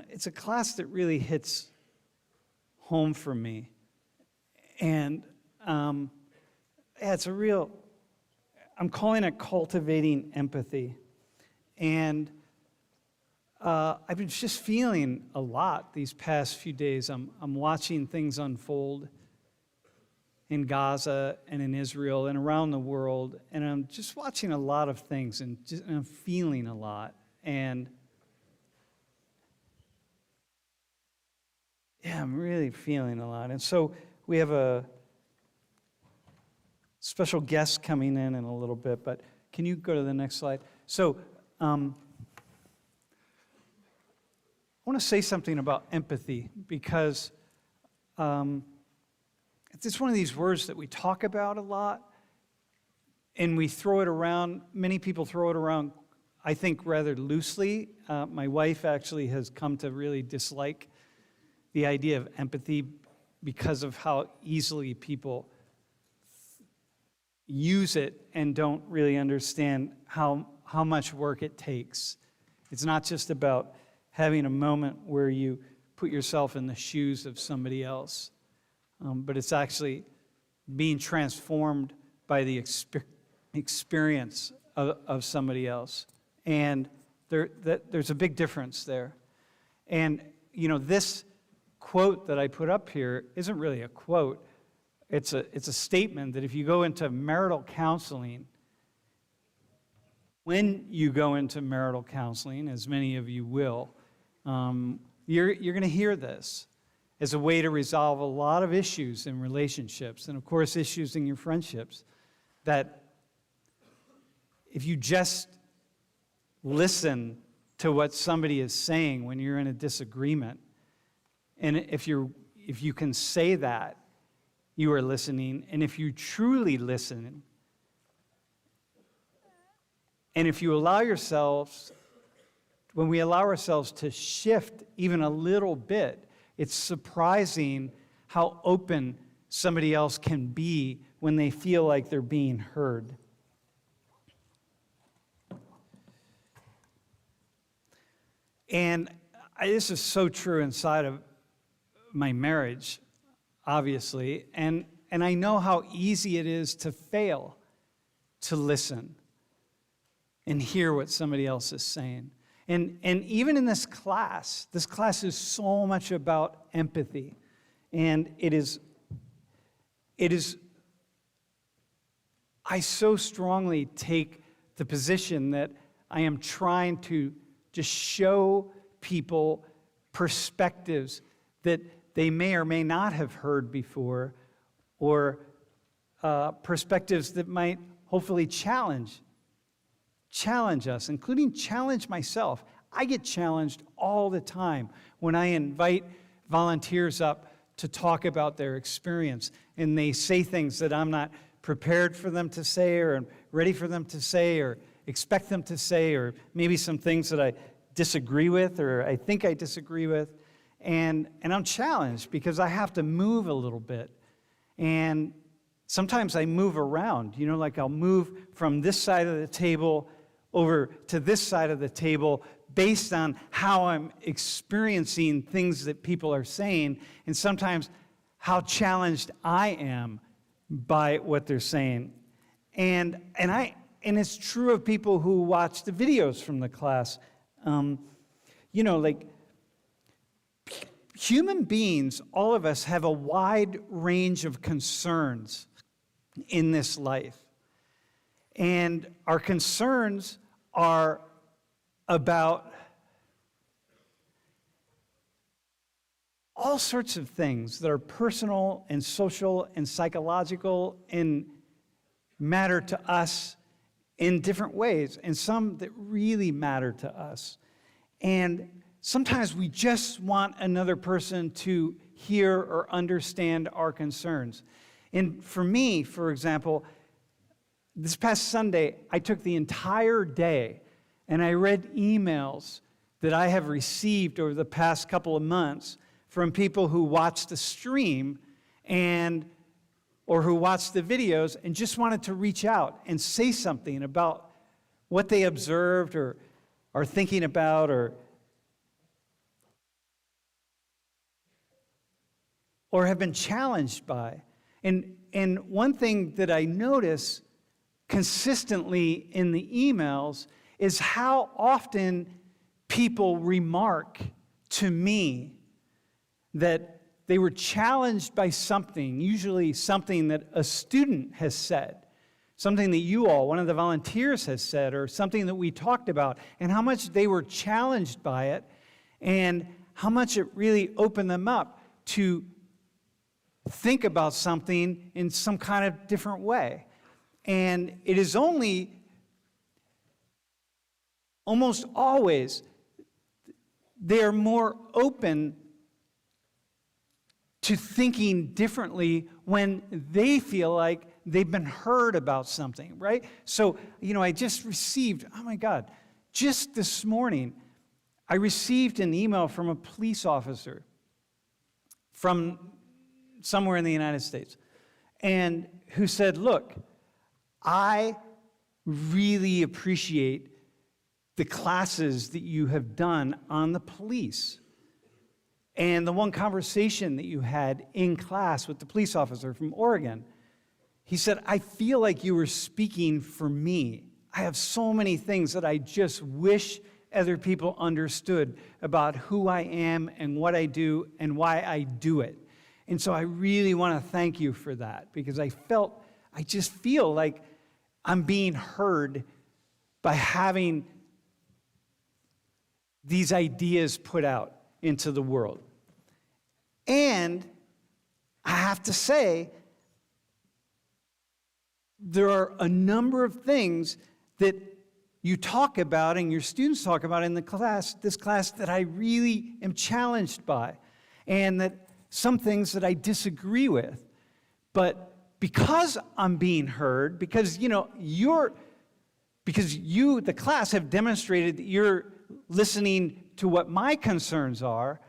it's a class that really hits home for me. And it's a real, I'm calling it cultivating empathy. And I've been just feeling a lot these past few days. I'm watching things unfold in Gaza and in Israel and around the world, and I'm just watching a lot of things, and I'm feeling a lot. And yeah, I'm really feeling a lot. And so we have a special guest coming in a little bit, but can you go to the next slide? So I want to say something about empathy, because it's one of these words that we talk about a lot, and we throw it around. Many people throw it around, I think, rather loosely. My wife actually has come to really dislike the idea of empathy because of how easily people use it and don't really understand how much work it takes. It's not just about having a moment where you put yourself in the shoes of somebody else, but it's actually being transformed by the experience of somebody else. And there's a big difference there. And, you know, this quote that I put up here isn't really a quote. It's a statement that if you go into marital counseling, when you go into marital counseling, as many of you will, you're going to hear this as a way to resolve a lot of issues in relationships, and of course issues in your friendships, that if you just listen to what somebody is saying when you're in a disagreement, and if you can say that you are listening, and if you truly listen, and if you allow yourselves, when we allow ourselves to shift even a little bit, it's surprising how open somebody else can be when they feel like they're being heard. And this is so true inside of my marriage, obviously, and I know how easy it is to fail to listen and hear what somebody else is saying. And even in this class is so much about empathy. And it is, I so strongly take the position that I am trying to just show people perspectives that they may or may not have heard before, or perspectives that might hopefully challenge us, including challenge myself. I get challenged all the time when I invite volunteers up to talk about their experience, and they say things that I'm not prepared for them to say, or ready for them to say, or expect them to say, or maybe some things that I disagree with, or I think I disagree with, and I'm challenged because I have to move a little bit. And sometimes I move around, like I'll move from this side of the table over to this side of the table based on how I'm experiencing things that people are saying, and sometimes how challenged I am by what they're saying. And it's true of people who watch the videos from the class. Human beings, all of us, have a wide range of concerns in this life. And our concerns are about all sorts of things that are personal and social and psychological and matter to us in different ways, and some that really matter to us. And sometimes we just want another person to hear or understand our concerns. And for me, for example, this past Sunday, I took the entire day and I read emails that I have received over the past couple of months from people who watched the stream or who watched the videos and just wanted to reach out and say something about what they observed or are thinking about, or or have been challenged by. And one thing that I notice consistently in the emails is how often people remark to me that they were challenged by something, usually something that a student has said, something that you all, one of the volunteers has said, or something that we talked about, and how much they were challenged by it, and how much it really opened them up to think about something in some kind of different way. And it is only, almost always, they're more open to thinking differently when they feel like they've been heard about something, right? So, I just received, oh my God, just this morning, I received an email from a police officer from somewhere in the United States, and who said, look, I really appreciate the classes that you have done on the police and the one conversation that you had in class with the police officer from Oregon. He said, I feel like you were speaking for me. I have so many things that I just wish other people understood about who I am and what I do and why I do it. And so I really want to thank you for that, because I just feel like I'm being heard by having these ideas put out into the world. And I have to say, there are a number of things that you talk about and your students talk about in this class that I really am challenged by, and that some things that I disagree with. But because I'm being heard, because you, the class, have demonstrated that you're listening to what my concerns are,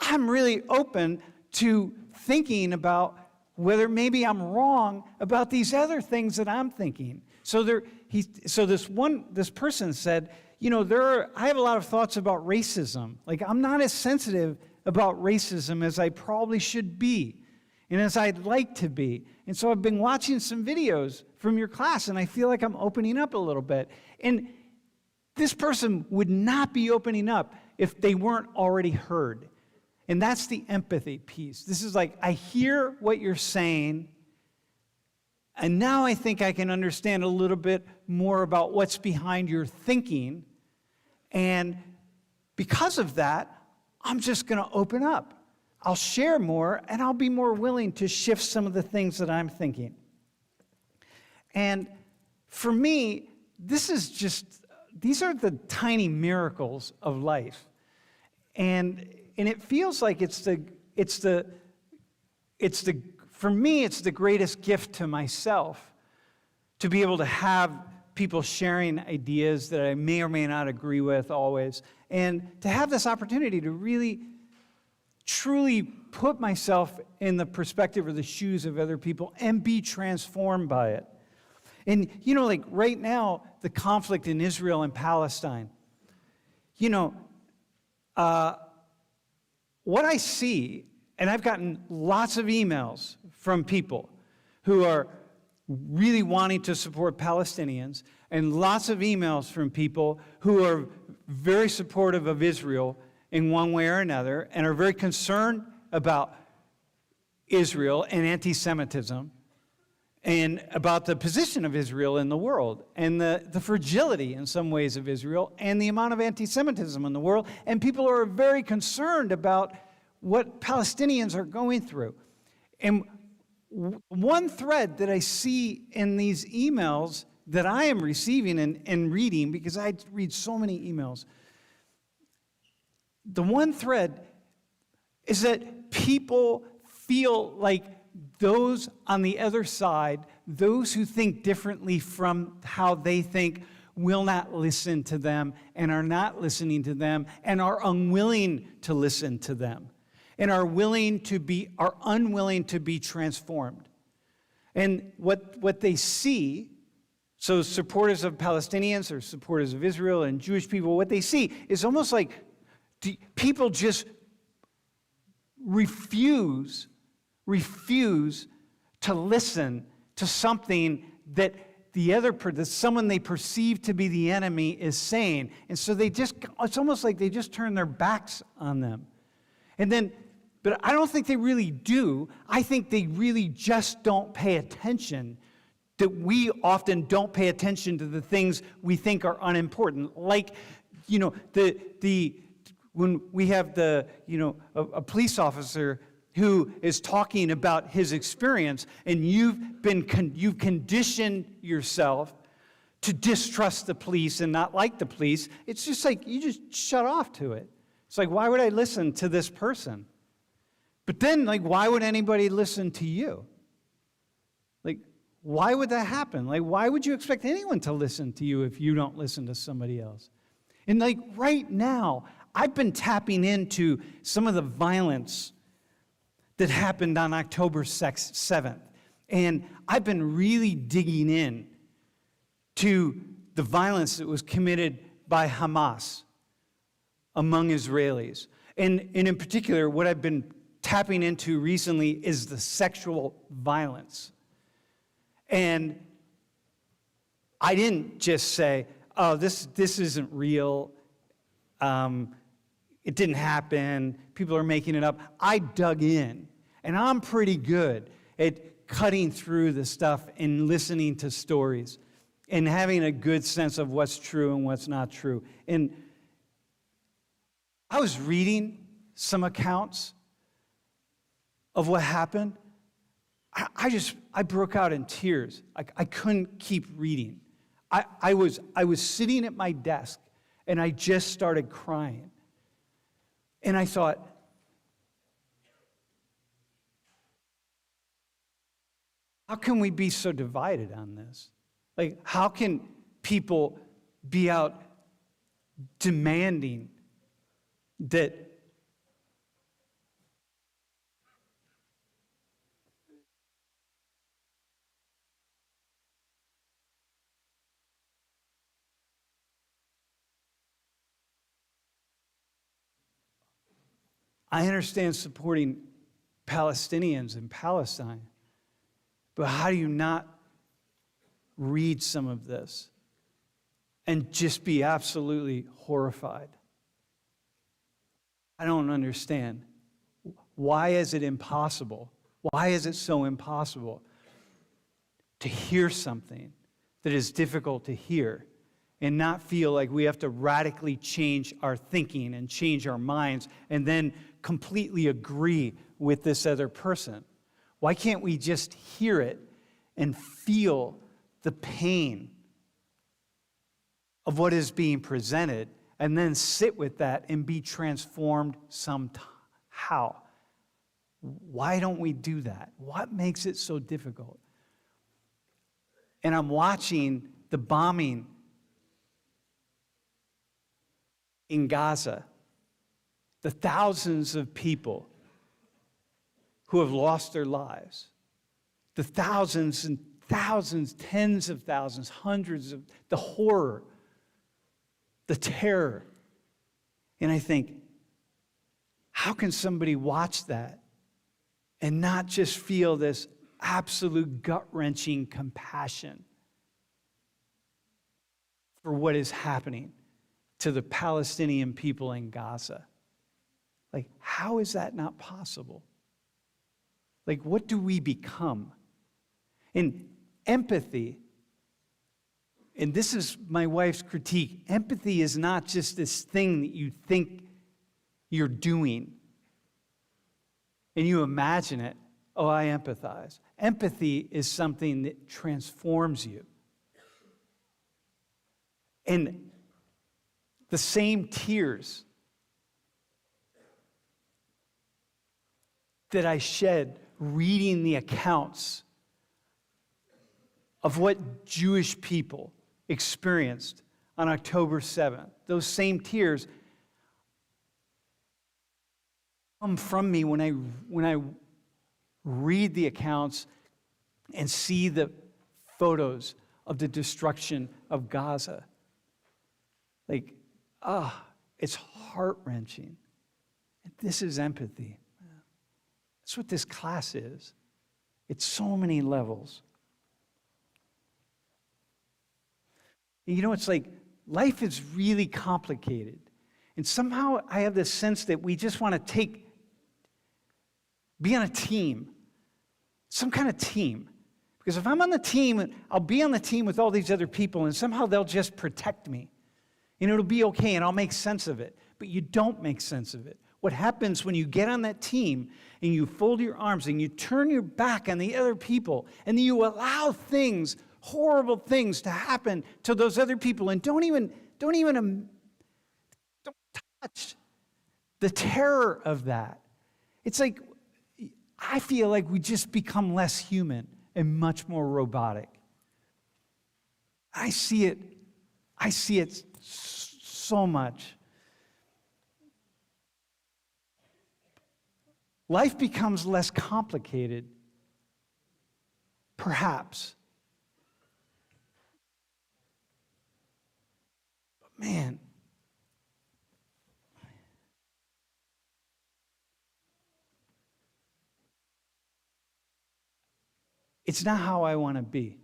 I'm really open to thinking about whether maybe I'm wrong about these other things that I'm thinking. So this person said, I have a lot of thoughts about racism. Like, I'm not as sensitive about racism as I probably should be, and as I'd like to be. And so I've been watching some videos from your class, and I feel like I'm opening up a little bit. And this person would not be opening up if they weren't already heard. And that's the empathy piece. This is like, I hear what you're saying, and now I think I can understand a little bit more about what's behind your thinking. And because of that, I'm just going to open up. I'll share more, and I'll be more willing to shift some of the things that I'm thinking. And for me, these are the tiny miracles of life. And it feels like for me, it's the greatest gift to myself to be able to have people sharing ideas that I may or may not agree with always, and to have this opportunity to really, truly put myself in the perspective or the shoes of other people and be transformed by it. And, like right now, the conflict in Israel and Palestine, what I see, and I've gotten lots of emails from people who are really wanting to support Palestinians, and lots of emails from people who are very supportive of Israel in one way or another, and are very concerned about Israel and anti-Semitism, and about the position of Israel in the world, and the fragility in some ways of Israel, and the amount of anti-Semitism in the world. And people are very concerned about what Palestinians are going through. And one thread that I see in these emails that I am receiving and reading, because I read so many emails, the one thread is that people feel like those on the other side, those who think differently from how they think, will not listen to them, and are not listening to them, and are unwilling to listen to them, and are unwilling to be transformed. And what they see, so supporters of Palestinians or supporters of Israel and Jewish people, what they see is almost like people just refuse refuse to listen to something that someone they perceive to be the enemy is saying. And so it's almost like they just turn their backs on them. But I don't think they really do. I think they really just don't pay attention. That we often don't pay attention to the things we think are unimportant. Like, when we have a police officer who is talking about his experience, and you've conditioned yourself to distrust the police and not like the police. It's just like you just shut off to it. It's like, why would I listen to this person? But then, like, why would anybody listen to you? Like, why would that happen? Like, why would you expect anyone to listen to you if you don't listen to somebody else? And like right now, I've been tapping into some of the violence that happened on October 7th. And I've been really digging in to the violence that was committed by Hamas among Israelis. And in particular, what I've been tapping into recently is the sexual violence. And I didn't just say, oh, this isn't real. It didn't happen. People are making it up. I dug in. And I'm pretty good at cutting through the stuff and listening to stories and having a good sense of what's true and what's not true. And I was reading some accounts of what happened. I broke out in tears. I couldn't keep reading. I was sitting at my desk and I just started crying. And I thought, how can we be so divided on this? Like, how can people be out demanding that I understand supporting Palestinians in Palestine, but how do you not read some of this and just be absolutely horrified? I don't understand. Why is it impossible? Why is it so impossible to hear something that is difficult to hear and not feel like we have to radically change our thinking and change our minds and then completely agree with this other person? Why can't we just hear it and feel the pain of what is being presented and then sit with that and be transformed somehow? Why don't we do that? What makes it so difficult? And I'm watching the bombing in Gaza, the thousands of people who have lost their lives, the thousands and thousands, tens of thousands, hundreds of, the horror, the terror. And I think, how can somebody watch that and not just feel this absolute gut-wrenching compassion for what is happening to the Palestinian people in Gaza? Like, how is that not possible? Like, what do we become? And empathy, and this is my wife's critique, empathy is not just this thing that you think you're doing and you imagine it. Oh, I empathize. Empathy is something that transforms you. And the same tears that I shed reading the accounts of what Jewish people experienced on October 7th, those same tears come from me when I read the accounts and see the photos of the destruction of Gaza. Like, it's heart-wrenching. This is empathy. That's what this class is. It's so many levels. You know, it's like life is really complicated. And somehow I have this sense that we just want to be on a team, some kind of team. Because if I'm on the team, I'll be on the team with all these other people, and somehow they'll just protect me. And it'll be okay, and I'll make sense of it. But you don't make sense of it. What happens when you get on that team and you fold your arms and you turn your back on the other people and you allow things, horrible things to happen to those other people, and don't touch the terror of that. It's like, I feel like we just become less human and much more robotic. I see it so much. Life becomes less complicated, perhaps. But man, it's not how I want to be.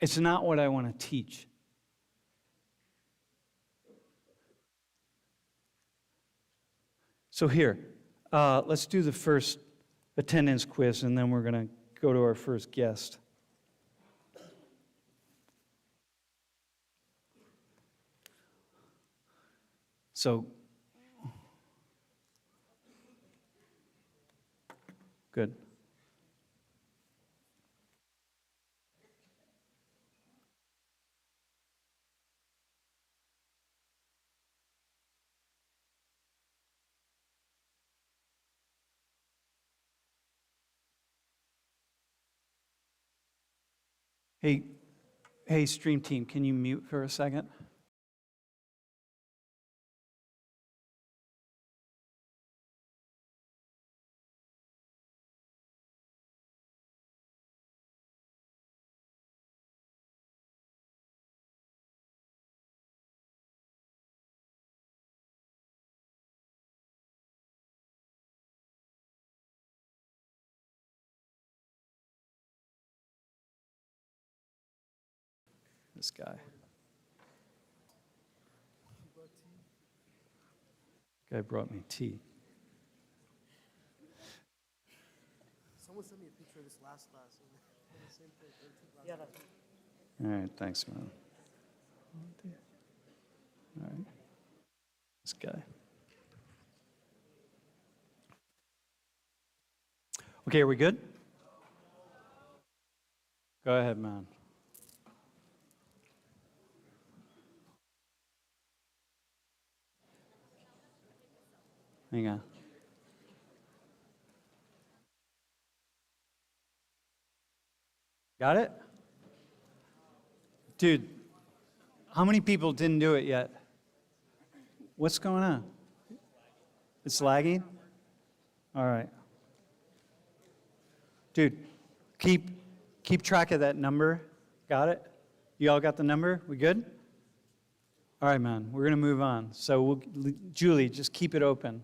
It's not what I want to teach. So here, let's do the first attendance quiz, and then we're going to go to our first guest. So, good. Hey, stream team, can you mute for a second? This guy. Guy brought me tea. Someone sent me a picture of this last class. All right, thanks, man. All right. This guy. Okay, are we good? Go ahead, man. Hang on. Got it? Dude, how many people didn't do it yet? What's going on? It's lagging? All right. Dude, keep track of that number. Got it? You all got the number? We good? All right, man. We're going to move on. So, Julie, just keep it open.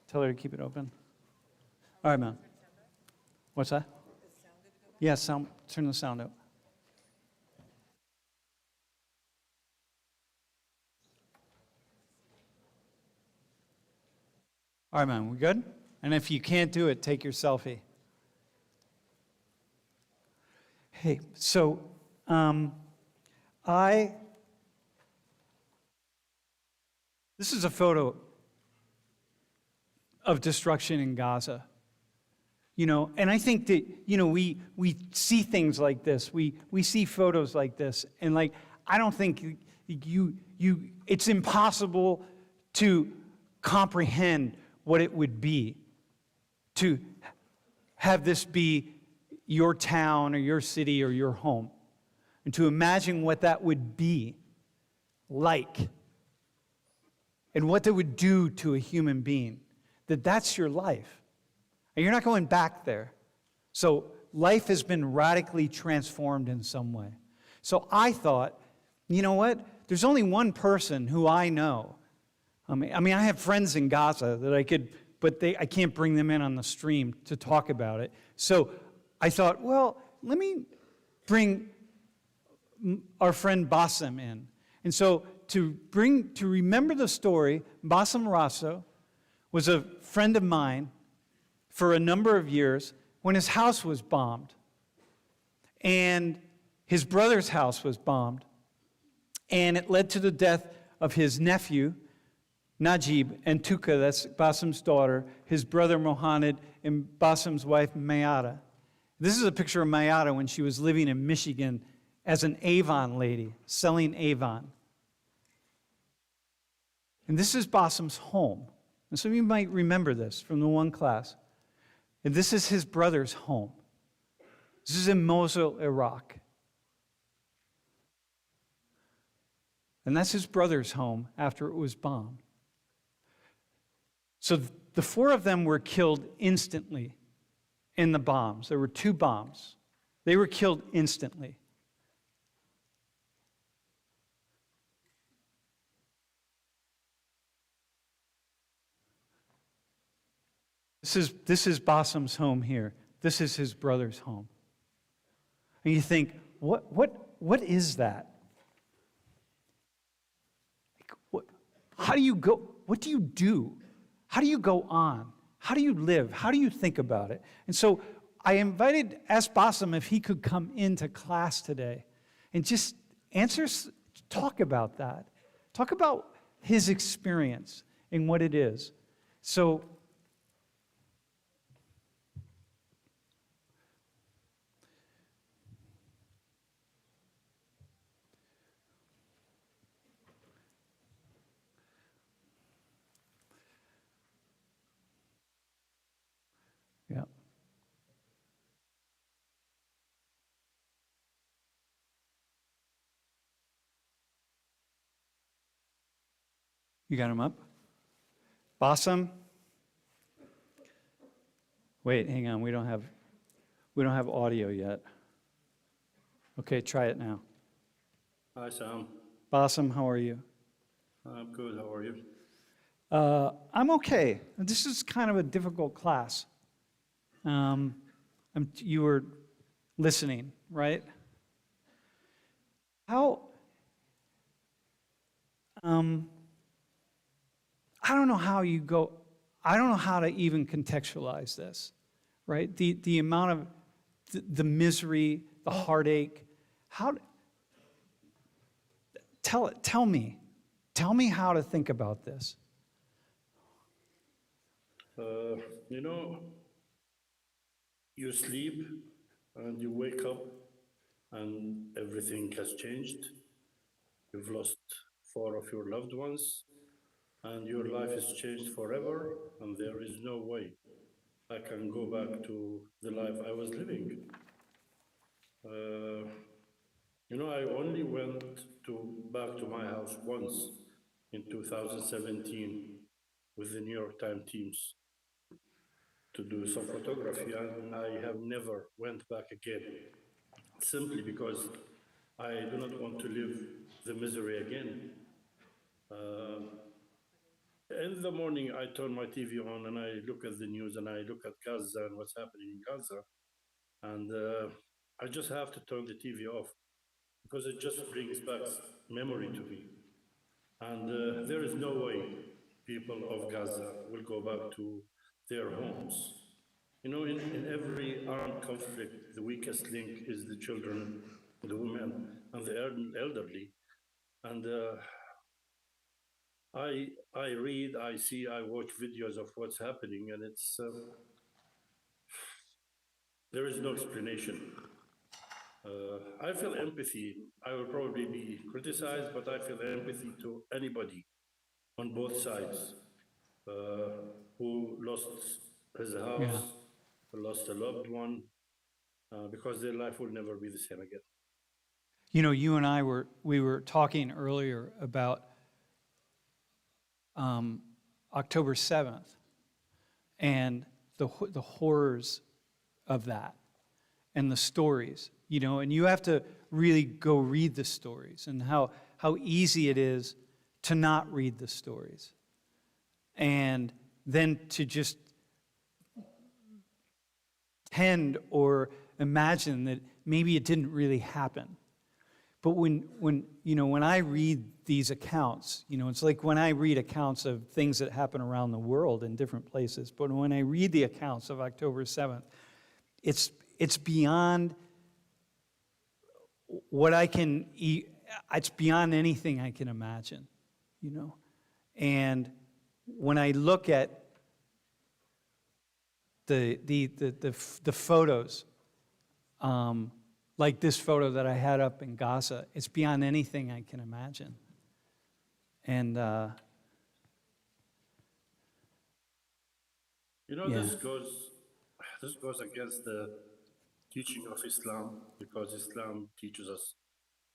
Tell her to keep it open. All right, man. What's that? Yeah, turn the sound up. All right, man, we good? And if you can't do it, take your selfie. Hey, so this is a photo of destruction in Gaza. You know, and I think that, you know, we see things like this. We see photos like this, and like, I don't think it's impossible to comprehend what it would be to have this be your town or your city or your home, and to imagine what that would be like and what that would do to a human being, that's your life. And you're not going back there. So life has been radically transformed in some way. So I thought, you know what? There's only one person who I know. I mean, I have friends in Gaza that I could but I can't bring them in on the stream to talk about it. So I thought, well, let me bring our friend Bassem in. And so to remember the story, Bassem Rasso was a friend of mine for a number of years when his house was bombed. And his brother's house was bombed. And it led to the death of his nephew, Najib, and Tuka, that's Bassem's daughter, his brother Mohammed, and Bassem's wife, Mayada. This is a picture of Mayada when she was living in Michigan as an Avon lady, selling Avon. And this is Bassem's home. And some of you might remember this from the one class. And this is his brother's home. This is in Mosul, Iraq. And that's his brother's home after it was bombed. So the four of them were killed instantly in the bombs. There were 2 bombs. They were killed instantly. This is Bassem's home here. This is his brother's home. And you think, what is that? How do you go? What do you do? How do you go on? How do you live? How do you think about it? And so I asked Bassem if he could come into class today and just talk about that. Talk about his experience and what it is. So yeah. You got him up? Bassem? Wait, hang on. We don't have audio yet. Okay, try it now. Hi, Sam. Bassem, how are you? I'm good. How are you? I'm okay. This is kind of a difficult class. You were listening, right? How? I don't know how you go. I don't know how to even contextualize this, right? The amount of the misery, the heartache. Tell me how to think about this. You know, you sleep and you wake up and everything has changed. You've lost 4 of your loved ones and your life is changed forever, and there is no way I can go back to the life I was living. You know, I only went back to my house once in 2017 with the New York Times teams to do some photography, and I have never went back again, simply because I do not want to live the misery again. In the morning, I turn my TV on and I look at the news and I look at Gaza and what's happening in Gaza, and I just have to turn the TV off because it just brings back memory to me. And there is no way people of Gaza will go back to their homes. You know, in every armed conflict, the weakest link is the children, the women, and the elderly. And I read, I see, I watch videos of what's happening, and it's there is no explanation. I feel empathy. I will probably be criticized, but I feel empathy to anybody on both sides who lost his house, who lost a loved one, because their life will never be the same again. You know, you and I were talking earlier about October 7th and the horrors of that and the stories, you know, and you have to really go read the stories and how easy it is to not read the stories. And than to just tend or imagine that maybe it didn't really happen. But when I read these accounts, it's like when I read accounts of things that happen around the world in different places. But when I read the accounts of October 7th, it's beyond what I can. It's beyond anything I can imagine, And when I look at the photos, like this photo that I had up in Gaza, it's beyond anything I can imagine. And yeah. This goes against the teaching of Islam, because Islam teaches us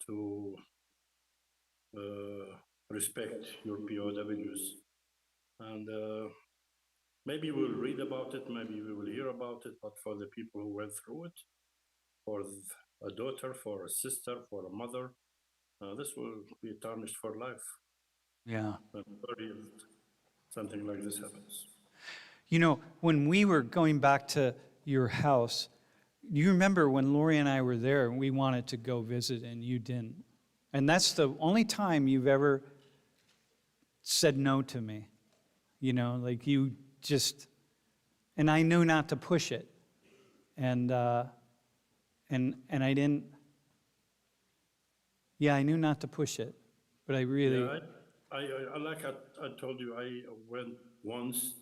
to respect your POWs. And maybe we'll read about it, maybe we will hear about it, but for the people who went through it, for a daughter, for a sister, for a mother, this will be tarnished for life. Yeah. If something like this happens. When we were going back to your house, you remember when Lori and I were there and we wanted to go visit and you didn't. And that's the only time you've ever said no to me. Like you just, and I knew not to push it. And I didn't, I knew not to push it, but I really. Yeah, I told you, I went once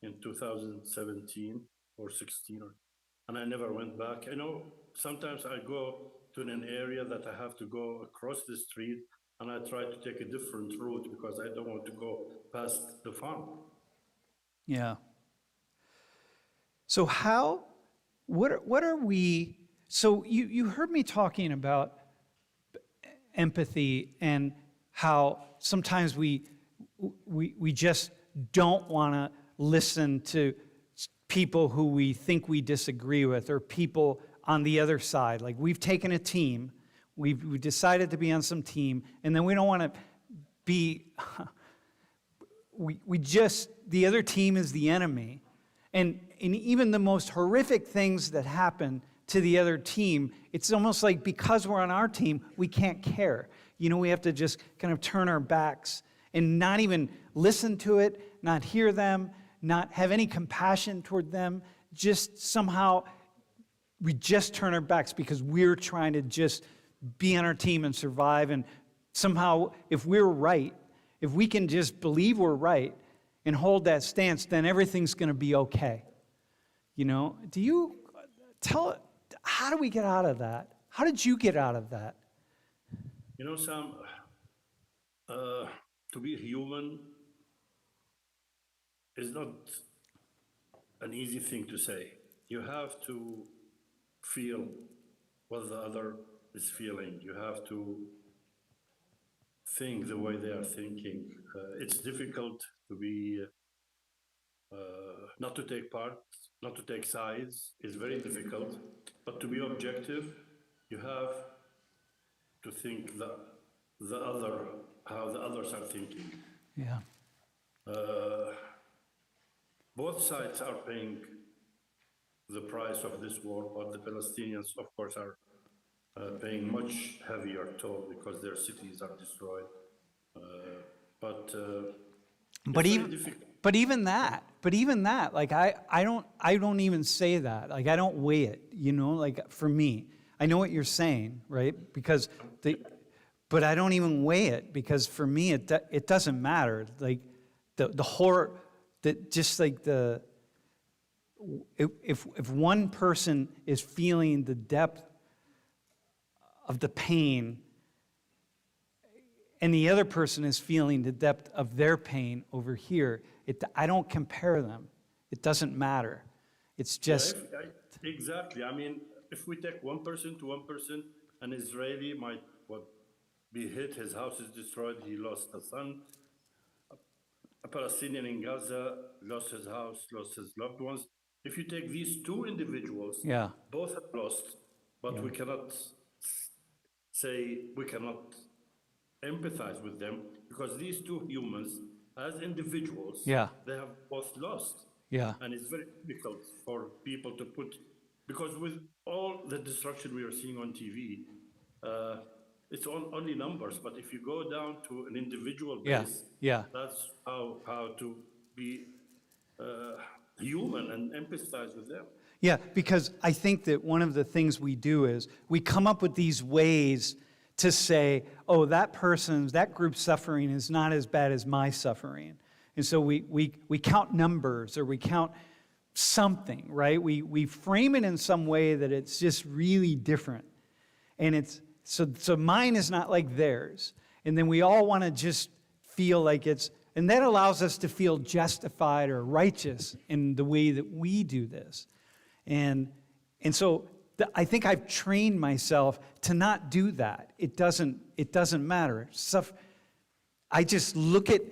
in 2017 or 16, and I never went back. Sometimes I go to an area that I have to go across the street, and I try to take a different route because I don't want to go past the farm. Yeah. So what are we, so you heard me talking about empathy and how sometimes we just don't want to listen to people who we think we disagree with or people on the other side. Like we've taken a team, we've decided to be on some team, and then we don't want to be, the other team is the enemy. And even the most horrific things that happen to the other team, it's almost like because we're on our team, we can't care. We have to just kind of turn our backs and not even listen to it, not hear them, not have any compassion toward them. Just somehow we just turn our backs because we're trying to just be on our team and survive. And somehow, if we're right, if we can just believe we're right and hold that stance, then everything's going to be okay. Do you tell, how do we get out of that? How did you get out of that? Sam, to be human is not an easy thing to say. You have to feel what the other is feeling. You have to think the way they are thinking. It's difficult to be, not to take part, not to take sides. It's very difficult. But to be objective, you have to think how the others are thinking. Yeah. Both sides are paying the price of this war, but the Palestinians, of course, are paying much heavier toll because their cities are destroyed. But even that, like I don't even say that. Like I don't weigh it, like for me. I know what you're saying, right? But I don't even weigh it because for me it doesn't matter. Like the horror, that just like if one person is feeling the depth of the pain and the other person is feeling the depth of their pain over here, I don't compare them. It doesn't matter. It's just... Exactly. I mean, if we take one person to one person, an Israeli might be hit, his house is destroyed, he lost a son. A Palestinian in Gaza lost his house, lost his loved ones. If you take these two individuals, both have lost, but we cannot say, we cannot empathize with them because these two humans as individuals, Yeah. they have both lost. Yeah. And it's very difficult for people to put, because with all the destruction we are seeing on TV, it's only numbers. But if you go down to an individual Yeah. base, Yeah. that's how to be human and empathize with them. Yeah, because I think that one of the things we do is we come up with these ways to say, oh, that group's suffering is not as bad as my suffering. And so we count numbers or we count something, right? We frame it in some way that it's just really different. And it's so mine is not like theirs. And then we all want to just feel like it's, and that allows us to feel justified or righteous in the way that we do this. And so I think I've trained myself to not do that. It doesn't matter. I just look at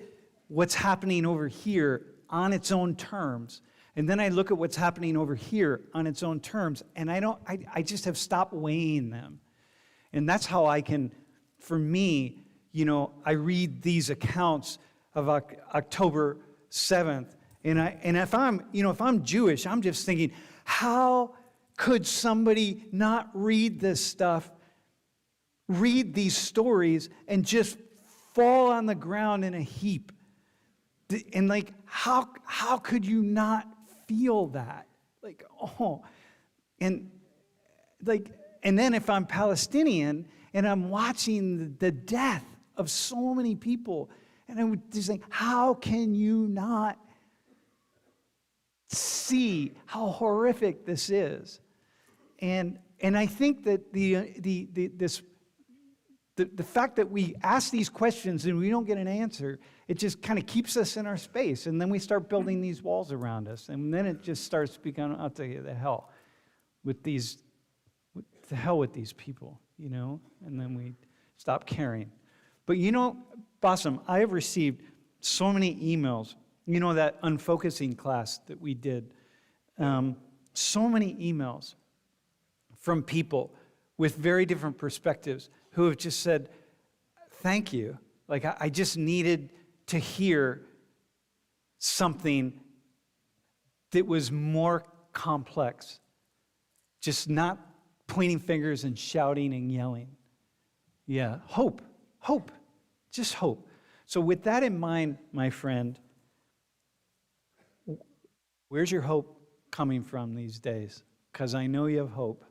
what's happening over here on its own terms. And then I look at what's happening over here on its own terms. And I just have stopped weighing them. And that's how I can, for me, I read these accounts of October 7th. And if I'm Jewish, I'm just thinking, how could somebody not read this stuff, read these stories, and just fall on the ground in a heap? And like, how could you not feel that? Like, oh, and then if I'm Palestinian and I'm watching the death of so many people, and I would just think, how can you not see how horrific this is? And I think that the fact that we ask these questions and we don't get an answer, it just kind of keeps us in our space. And then we start building these walls around us. And then it just starts becoming, I'll tell you, the hell with these people, and then we stop caring. But Bassem, I have received so many emails, that unfocusing class that we did, so many emails from people with very different perspectives who have just said, thank you. Like, I just needed to hear something that was more complex, just not pointing fingers and shouting and yelling. Yeah, hope, just hope. So with that in mind, my friend, where's your hope coming from these days? Because I know you have hope.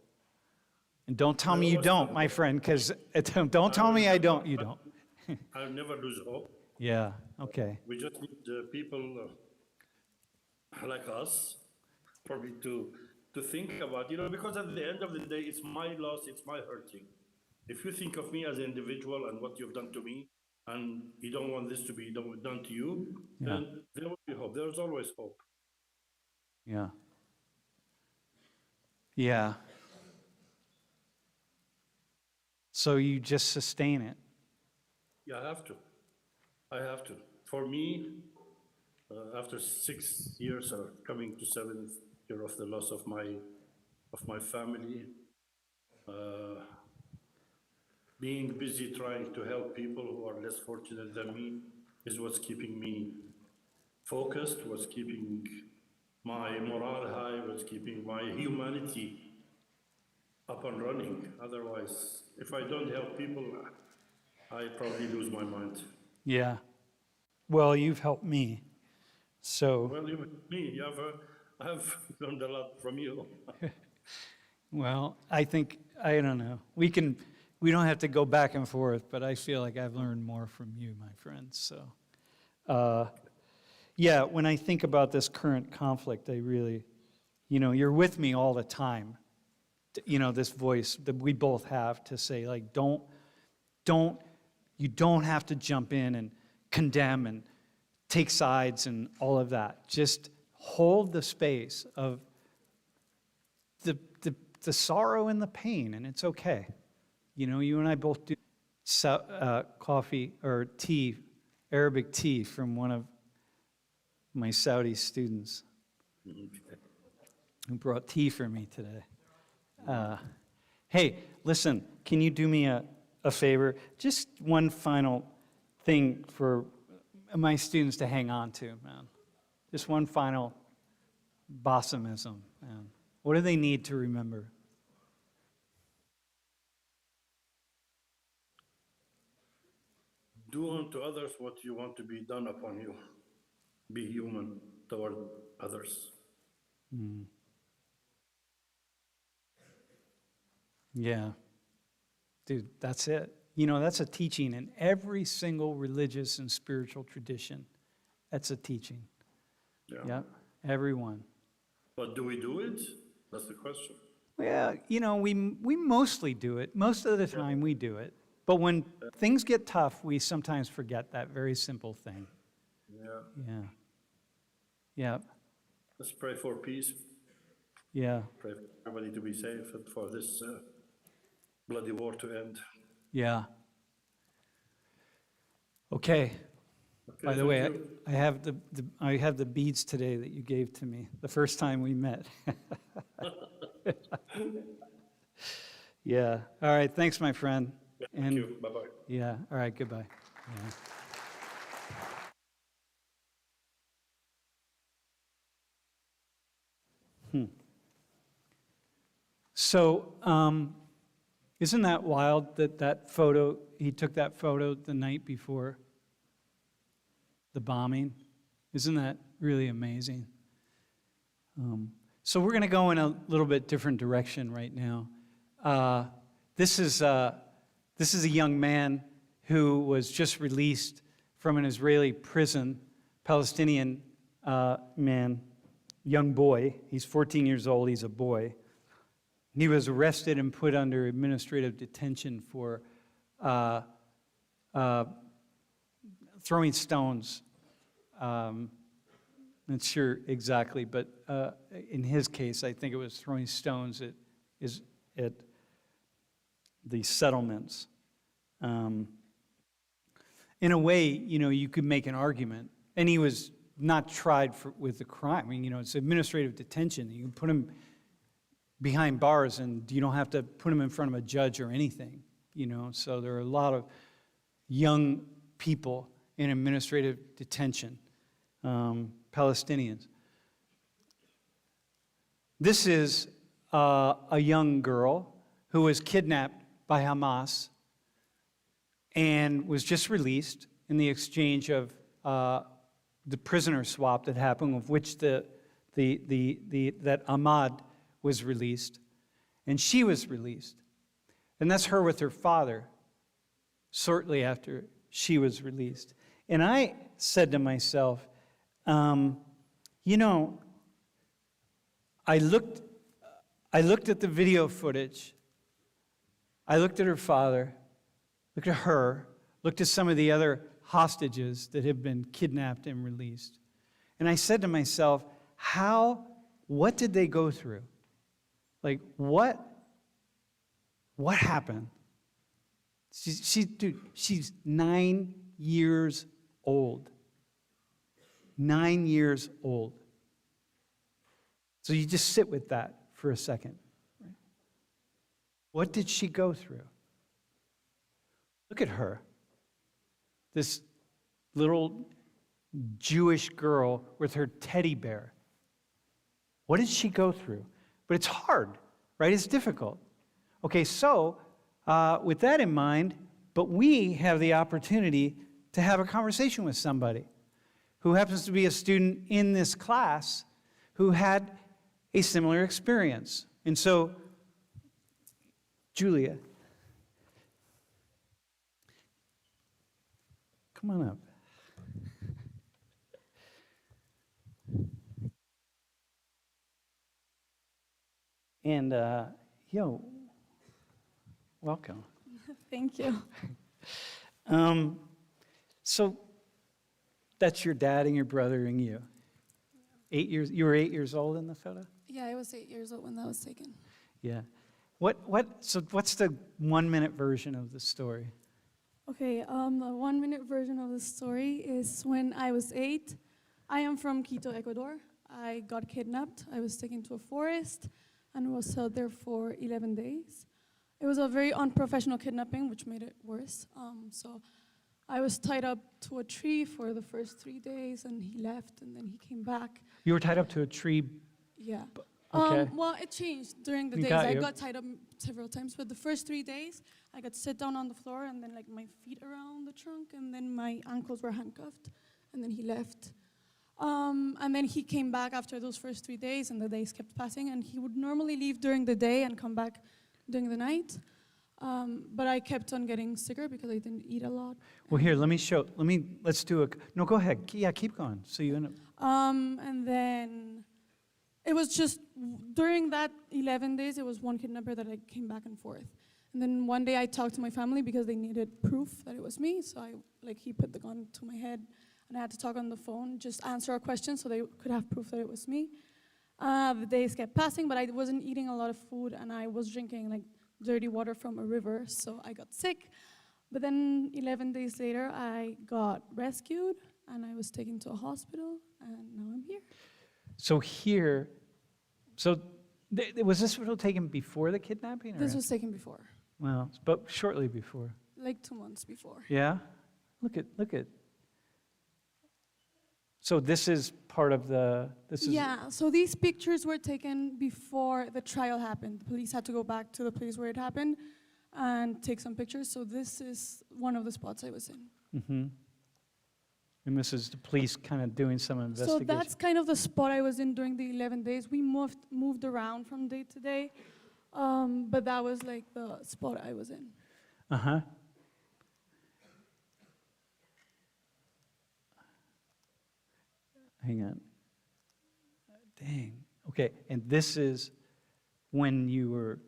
And don't tell me you don't, my friend, because don't tell me you don't. I'll never lose hope. Yeah, okay. We just need people like us, probably to think about, because at the end of the day, it's my loss, it's my hurting. If you think of me as an individual and what you've done to me, and you don't want this to be done to you, then there will be hope. There's always hope. Yeah. Yeah. So you just sustain it. Yeah, I have to. For me, after 6 years or coming to 7th year of the loss of my family, being busy trying to help people who are less fortunate than me is what's keeping me focused, what's keeping my morale high, what's keeping my humanity up and running. Otherwise, if I don't help people, I probably lose my mind. Yeah. Well, you've helped me. So. Well, me, I've learned a lot from you. Well, I don't know. We don't have to go back and forth, but I feel like I've learned more from you, my friends. So, yeah, when I think about this current conflict, I really, you're with me all the time. This voice that we both have to say, like, you don't have to jump in and condemn and take sides and all of that. Just hold the space of the sorrow and the pain, and it's okay. You and I both do coffee or tea, Arabic tea from one of my Saudi students who brought tea for me today. Hey, listen, can you do me a favor? Just one final thing my students to hang on to, man. Just one final bossomism, man. What do they need to remember? Do unto others what you want to be done upon you. Be human toward others. Yeah. Dude, that's it. You know, that's a teaching in every single religious and spiritual tradition. That's a teaching. Yeah. Yep, everyone. But do we do it? That's the question. Well, you know, we mostly do it. Most of the time we do it. But when things get tough, we sometimes forget that very simple thing. Yeah. Yeah. Yeah. Let's pray for peace. Yeah. Pray for everybody to be safe and for this bloody war to end. Yeah. Okay. Okay, By the thank way, you. I have the beads today that you gave to me the first time we met. Yeah. All right. Thanks, my friend. Thank you. Bye-bye. Yeah. All right. Goodbye. Yeah. So, isn't that wild that photo, he took that photo the night before the bombing? Isn't that really amazing? So we're going to go in a little bit different direction right now. This is a young man who was just released from an Israeli prison, Palestinian man, young boy. He's 14 years old, he's a boy. He was arrested and put under administrative detention for throwing stones. Not sure exactly, but in his case, I think it was throwing stones at the settlements. In a way, you know, you could make an argument, and he was not tried with the crime. I mean, you know, it's administrative detention. You can put him behind bars, and you don't have to put him in front of a judge or anything, you know. So there are a lot of young people in administrative detention, Palestinians. This is a young girl who was kidnapped by Hamas and was just released in the exchange of the prisoner swap that happened, of which that Ahmad was released, and she was released. And that's her with her father shortly after she was released. And I said to myself, you know, I looked at the video footage, I looked at her father, looked at her, looked at some of the other hostages that have been kidnapped and released. And I said to myself, what did they go through? Like, what happened? She's 9 years old. 9 years old. So you just sit with that for a second. Right? What did she go through? Look at her. This little Jewish girl with her teddy bear. What did she go through? But it's hard, right? It's difficult. Okay, so with that in mind, but we have the opportunity to have a conversation with somebody who happens to be a student in this class who had a similar experience. And so, Julia, come on up. And, welcome. Thank you. So that's your dad and your brother and you. 8 years, you were 8 years old in the photo? Yeah, I was 8 years old when that was taken. Yeah. So what's the 1 minute version of the story? Okay, the 1 minute version of the story is when I was 8. I am from Quito, Ecuador. I got kidnapped. I was taken to a forest and was held there for 11 days. It was a very unprofessional kidnapping, which made it worse. So I was tied up to a tree for the first 3 days, and he left, and then he came back. You were tied up to a tree. Yeah. Okay. Well, it changed during the We days. got I you. got tied up several times, but the first 3 days, I got sit down on the floor, and then like my feet around the trunk, and then my ankles were handcuffed, and then he left. And then he came back after those first 3 days, and the days kept passing, and he would normally leave during the day and come back during the night. But I kept on getting sicker because I didn't eat a lot. Well, here, let's do a, no, go ahead. Yeah, keep going. So you end up, And then it was just during that 11 days, it was one kidnapper that I came back and forth. And then one day I talked to my family because they needed proof that it was me. So he put the gun to my head, and I had to talk on the phone, just answer a question so they could have proof that it was me. The days kept passing, but I wasn't eating a lot of food, and I was drinking like dirty water from a river, so I got sick. But then 11 days later, I got rescued, and I was taken to a hospital, and now I'm here. so here, was this photo taken before the kidnapping? Or This was taken before, well, but shortly before. like 2 months before. Yeah? Look at. So this is part of this is. Yeah, so these pictures were taken before the trial happened. The police had to go back to the place where it happened and take some pictures. So this is one of the spots I was in. Mm-hmm. And this is the police kind of doing some So investigation. that's kind of the spot I was in during the 11 days. We moved around from day to day, but that was like the spot I was in. Uh-huh. Hang on. Dang. Okay, and this is when you were.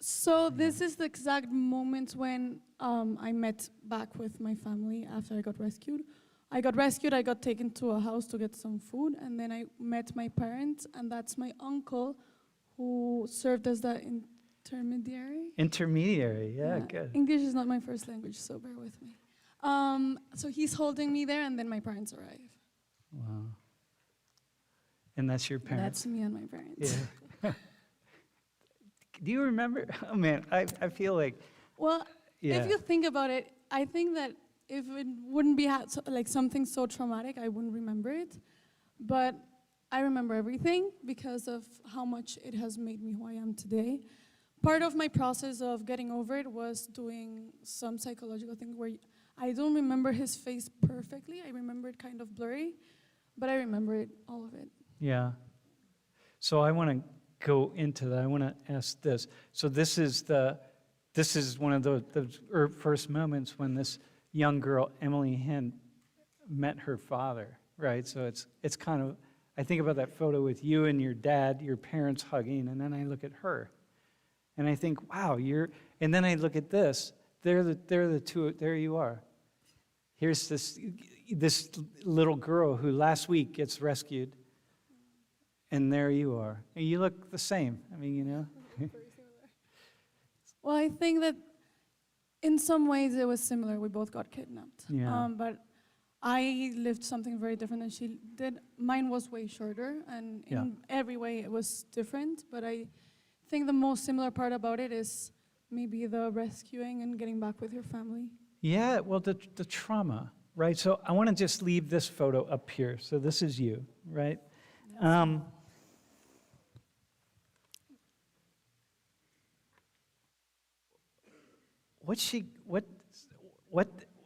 So this is the exact moment when I met back with my family after I got rescued. I got taken to a house to get some food, and then I met my parents, and that's my uncle who served as the intermediary. Intermediary, yeah, good. English is not my first language, so bear with me. So he's holding me there, and then my parents arrive. Wow. And that's your parents? That's me and my parents. Yeah. Do you remember? Oh, man, I feel like, Well, yeah. if you think about it, I think that if it wouldn't be like something so traumatic, I wouldn't remember it. But I remember everything because of how much it has made me who I am today. Part of my process of getting over it was doing some psychological thing where I don't remember his face perfectly. I remember it kind of blurry, but I remember it, all of it. Yeah. So I want to go into that. I want to ask this. So this is one of the first moments when this young girl, Emily Hinn, met her father, right? So it's kind of, I think about that photo with you and your dad, your parents hugging, and then I look at her. And I think, wow, and then I look at this. They're the two, there you are. Here's this little girl who last week gets rescued, and there you are. And you look the same. I mean, you know. Well, I think that in some ways it was similar. We both got kidnapped. Yeah. But I lived something very different than she did. Mine was way shorter, and in every way it was different. But I think the most similar part about it is maybe the rescuing and getting back with your family. Yeah, well, the trauma, right? So I want to just leave this photo up here. So this is you, right?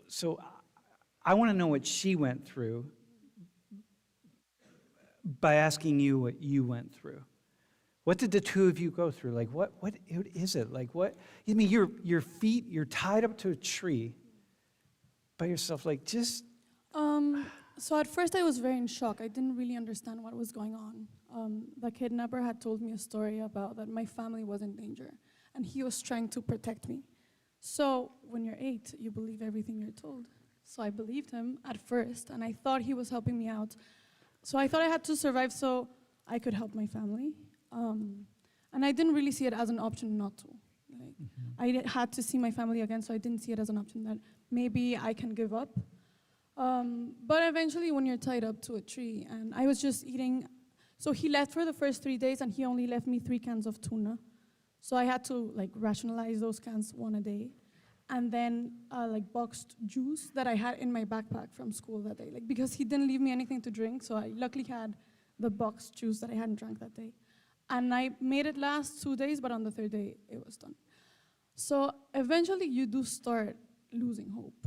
So I want to know what she went through by asking you what you went through. What did the two of you go through? Like, what is it? Like, what? I mean, your feet, you're tied up to a tree by yourself, like, just. So at first I was very in shock. I didn't really understand what was going on. The kidnapper had told me a story about that my family was in danger, and he was trying to protect me. So when you're 8, you believe everything you're told. So I believed him at first, and I thought he was helping me out. So I thought I had to survive so I could help my family. And I didn't really see it as an option not to. Like, I had to see my family again, so I didn't see it as an option that maybe I can give up. But eventually, when you're tied up to a tree, and I was just eating, so he left for the first 3 days, and he only left me 3 cans of tuna. So I had to like rationalize those cans one a day. and then like boxed juice that I had in my backpack from school that day. Like because he didn't leave me anything to drink, so I luckily had the boxed juice that I hadn't drank that day. And I made it last 2 days, but on the third day it was done. So eventually you do start losing hope.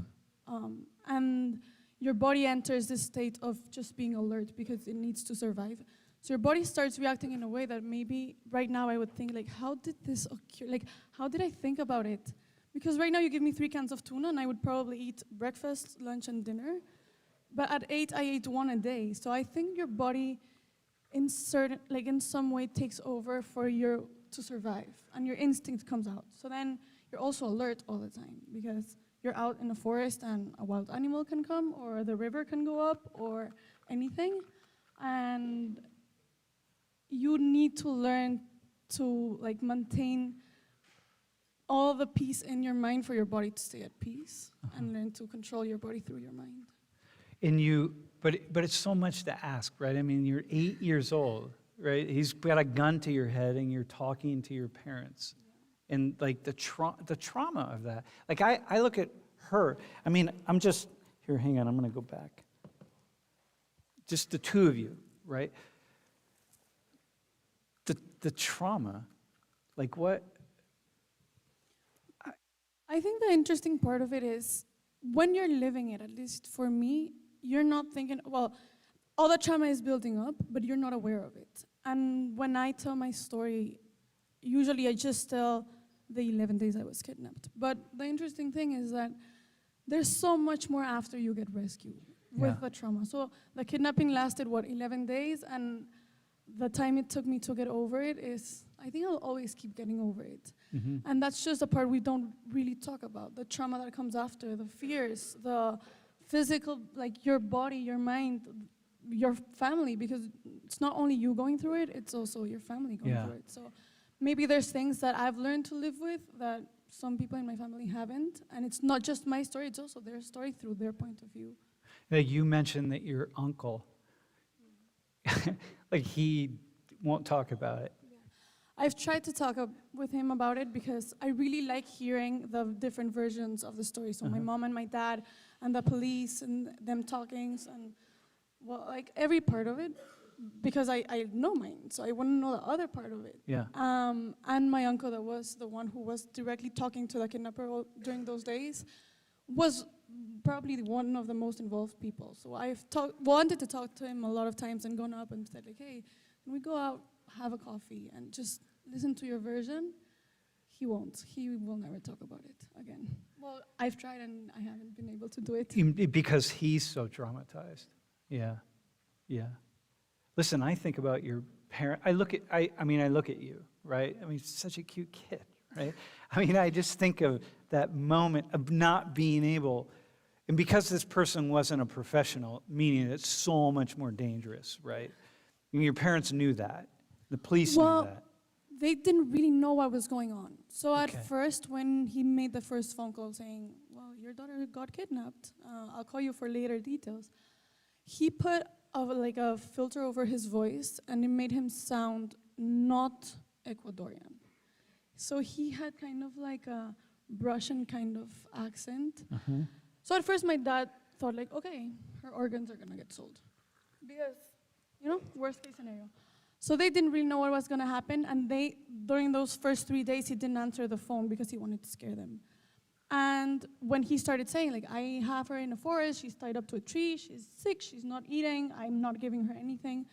And your body enters this state of just being alert because it needs to survive. So your body starts reacting in a way that maybe right now I would think like, how did this occur? Like, how did I think about it? Because right now you give me 3 cans of tuna and I would probably eat breakfast, lunch, and dinner. But at 8, I ate 1 a day. So I think your body in some way takes over for you to survive and your instinct comes out. So then you're also alert all the time because you're out in the forest and a wild animal can come or the river can go up or anything. And you need to learn to like maintain all the peace in your mind for your body to stay at peace and learn to control your body through your mind. And but it's so much to ask, right? I mean, you're 8 years old, right? He's got a gun to your head and you're talking to your parents. And like the trauma of that. Like I look at her, I mean, here, hang on, I'm gonna go back. Just the two of you, right? The trauma, like what? I think the interesting part of it is when you're living it, at least for me, you're not thinking, well, all the trauma is building up, but you're not aware of it. And when I tell my story, usually I just tell the 11 days I was kidnapped. But the interesting thing is that there's so much more after you get rescued with the trauma. So the kidnapping lasted, 11 days? And the time it took me to get over it is, I think I'll always keep getting over it. Mm-hmm. And that's just the part we don't really talk about, the trauma that comes after, the fears, the physical, like your body, your mind, your family, because it's not only you going through it, it's also your family going through it. So maybe there's things that I've learned to live with that some people in my family haven't, and it's not just my story, it's also their story through their point of view. Now, you mentioned that your uncle, like he won't talk about it. I've tried to talk with him about it because I really like hearing the different versions of the story. So my mom and my dad and the police and them talking and well, like every part of it, because I know mine, so I want to know the other part of it. Yeah. And my uncle, that was the one who was directly talking to the kidnapper during those days, was probably one of the most involved people. So I've wanted to talk to him a lot of times and gone up and said like, hey, can we go out, have a coffee, and just listen to your version? He won't. He will never talk about it again. Well, I've tried and I haven't been able to do it. Because he's so traumatized. Yeah. Yeah. Listen, I think about your parent. I look at you, right? I mean, such a cute kid, right? I mean, I just think of that moment of not being able, and because this person wasn't a professional, meaning it's so much more dangerous, right? I mean, your parents knew that. The police knew that. They didn't really know what was going on. So Okay. at first, when he made the first phone call saying, well, your daughter got kidnapped, I'll call you for later details, he put a filter over his voice, and it made him sound not Ecuadorian. So he had kind of like a Russian kind of accent. So at first my dad thought like, okay, her organs are gonna get sold. Because, worst case scenario. So they didn't really know what was gonna happen, and during those first 3 days, he didn't answer the phone because he wanted to scare them. And when he started saying, like, I have her in a forest, she's tied up to a tree, she's sick, she's not eating, I'm not giving her anything,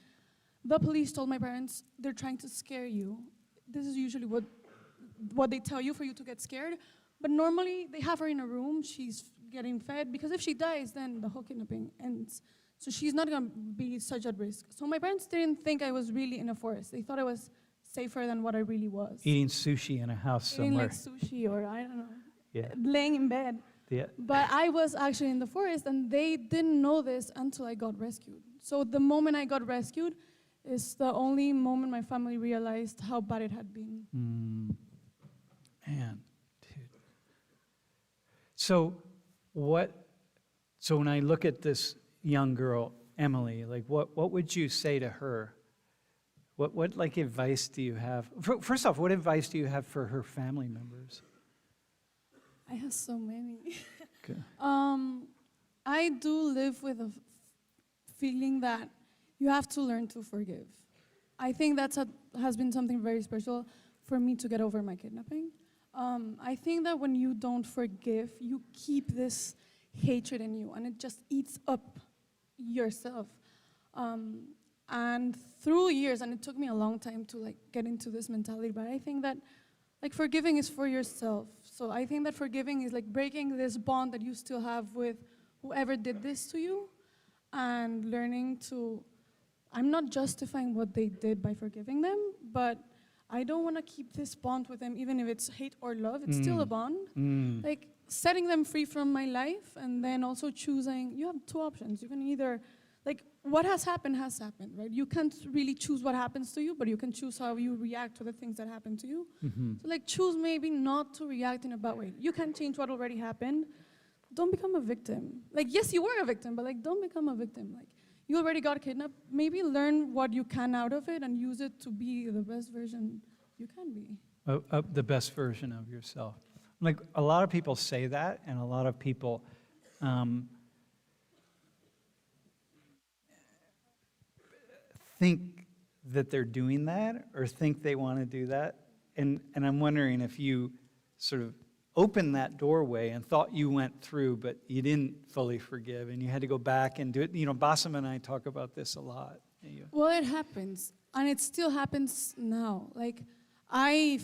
the police told my parents, they're trying to scare you. This is usually what they tell you for you to get scared. But normally, they have her in a room, she's getting fed, because if she dies, then the whole kidnapping ends. So she's not gonna be such at risk. So my parents didn't think I was really in a forest. They thought I was safer than what I really was. Eating sushi in a house Eating somewhere. like sushi or I don't know. Yeah. Laying in bed. Yeah. But I was actually in the forest, and they didn't know this until I got rescued. So the moment I got rescued is the only moment my family realized how bad it had been. Man, dude. So when I look at this young girl, Emily, like what would you say to her? What like advice do you have? First off, what advice do you have for her family members? I have so many. Okay. I do live with a feeling that you have to learn to forgive. I think has been something very special for me to get over my kidnapping. I think that when you don't forgive, you keep this hatred in you, and it just eats up yourself. And through years, and it took me a long time to like get into this mentality, but I think that like forgiving is for yourself. So I think that forgiving is like breaking this bond that you still have with whoever did this to you, and learning to, I'm not justifying what they did by forgiving them, but I don't want to keep this bond with them, even if it's hate or love, it's still a bond. Like setting them free from my life, and then also choosing, you have two options. You can either, like, what has happened, right? You can't really choose what happens to you, but you can choose how you react to the things that happen to you. So like choose maybe not to react in a bad way. You can change what already happened. Don't become a victim. Like, yes, you were a victim, but like, don't become a victim. Like, you already got kidnapped. Maybe learn what you can out of it and use it to be the best version you can be. The best version of yourself. Like, a lot of people say that, and a lot of people think that they're doing that or think they want to do that. And I'm wondering if you sort of opened that doorway and thought you went through, but you didn't fully forgive, and you had to go back and do it. You know, Bassem and I talk about this a lot. Well, it happens, and it still happens now. Like, I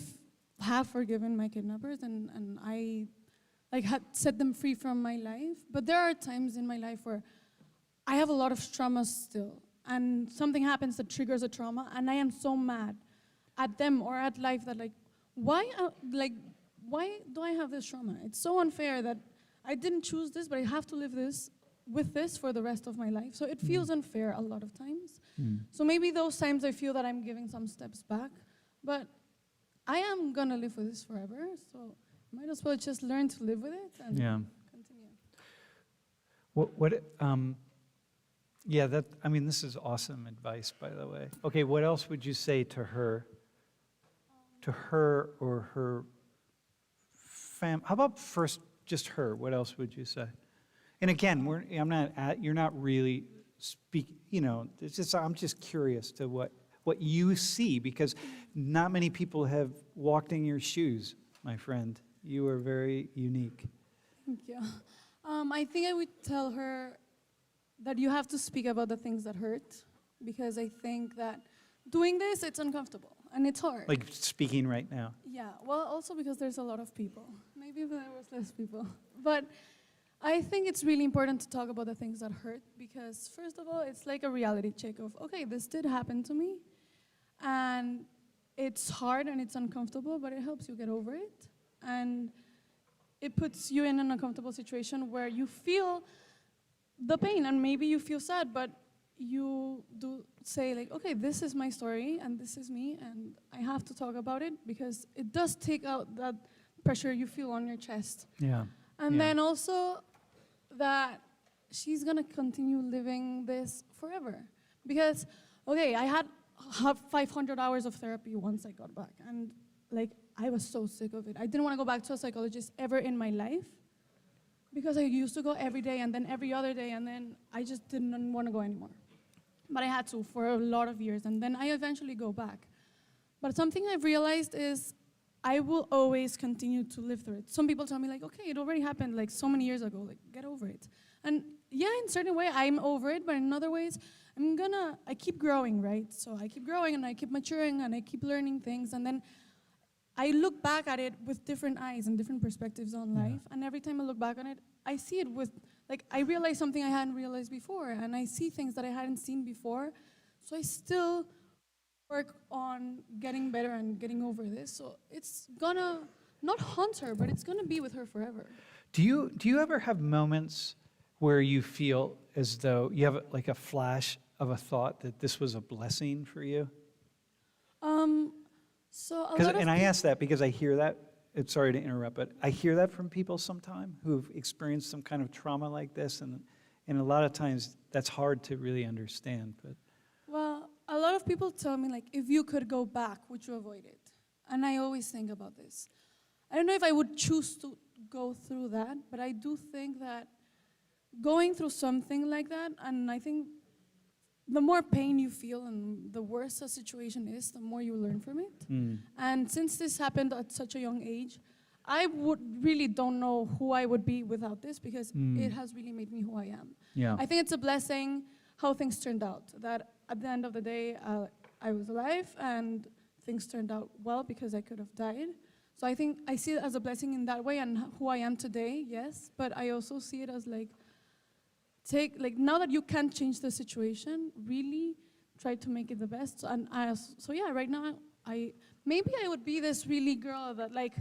have forgiven my kidnappers, and I like had set them free from my life. But there are times in my life where I have a lot of trauma still, and something happens that triggers a trauma, and I am so mad at them or at life that like, why do I have this trauma? It's so unfair that I didn't choose this, but I have to live with this for the rest of my life. So it feels unfair a lot of times. So maybe those times I feel that I'm giving some steps back, but I am gonna live with this forever, so might as well just learn to live with it and continue. This is awesome advice, by the way. Okay, what else would you say to her? To her or her how about first just her? What else would you say? And again, you're not really speaking, you know, it's just, I'm just curious to what you see, because not many people have walked in your shoes, my friend. You are very unique. Thank you. I think I would tell her that you have to speak about the things that hurt, because I think that doing this, it's uncomfortable and it's hard. Like speaking right now. Yeah, well, also because there's a lot of people. Maybe if there was less people. But I think it's really important to talk about the things that hurt, because first of all, it's like a reality check of, okay, this did happen to me, and it's hard and it's uncomfortable, but it helps you get over it. And it puts you in an uncomfortable situation where you feel the pain, and maybe you feel sad, but you do say like, okay, this is my story and this is me, and I have to talk about it, because it does take out that pressure you feel on your chest. Yeah. And then also that she's gonna continue living this forever, because okay, I had 500 hours of therapy once I got back, and like I was so sick of it. I didn't want to go back to a psychologist ever in my life, because I used to go every day and then every other day, and then I just didn't want to go anymore. But I had to for a lot of years, and then I eventually go back. But something I've realized is I will always continue to live through it. Some people tell me like, okay, it already happened like so many years ago, like get over it. And yeah, in a certain way I'm over it, but in other ways I keep growing, right? So I keep growing and I keep maturing and I keep learning things, and then I look back at it with different eyes and different perspectives on life, and every time I look back on it, I see it with, like, I realize something I hadn't realized before, and I see things that I hadn't seen before, so I still work on getting better and getting over this. So it's gonna not haunt her, but it's gonna be with her forever. Do you ever have moments where you feel as though you have like a flash of a thought that this was a blessing for you? I ask that because I hear that. Sorry to interrupt, but I hear that from people sometime who've experienced some kind of trauma like this, and a lot of times that's hard to really understand. But well, a lot of people tell me like, if you could go back, would you avoid it? And I always think about this. I don't know if I would choose to go through that, but I do think that going through something like that, and I think the more pain you feel and the worse a situation is, the more you learn from it. And since this happened at such a young age, I would really don't know who I would be without this, because it has really made me who I am. Yeah. I think it's a blessing how things turned out, that at the end of the day, I was alive and things turned out well, because I could have died. So I think I see it as a blessing in that way, and who I am today, yes, but I also see it as like, now that you can't change the situation, really try to make it the best. So yeah, right now, maybe I would be this really girl that like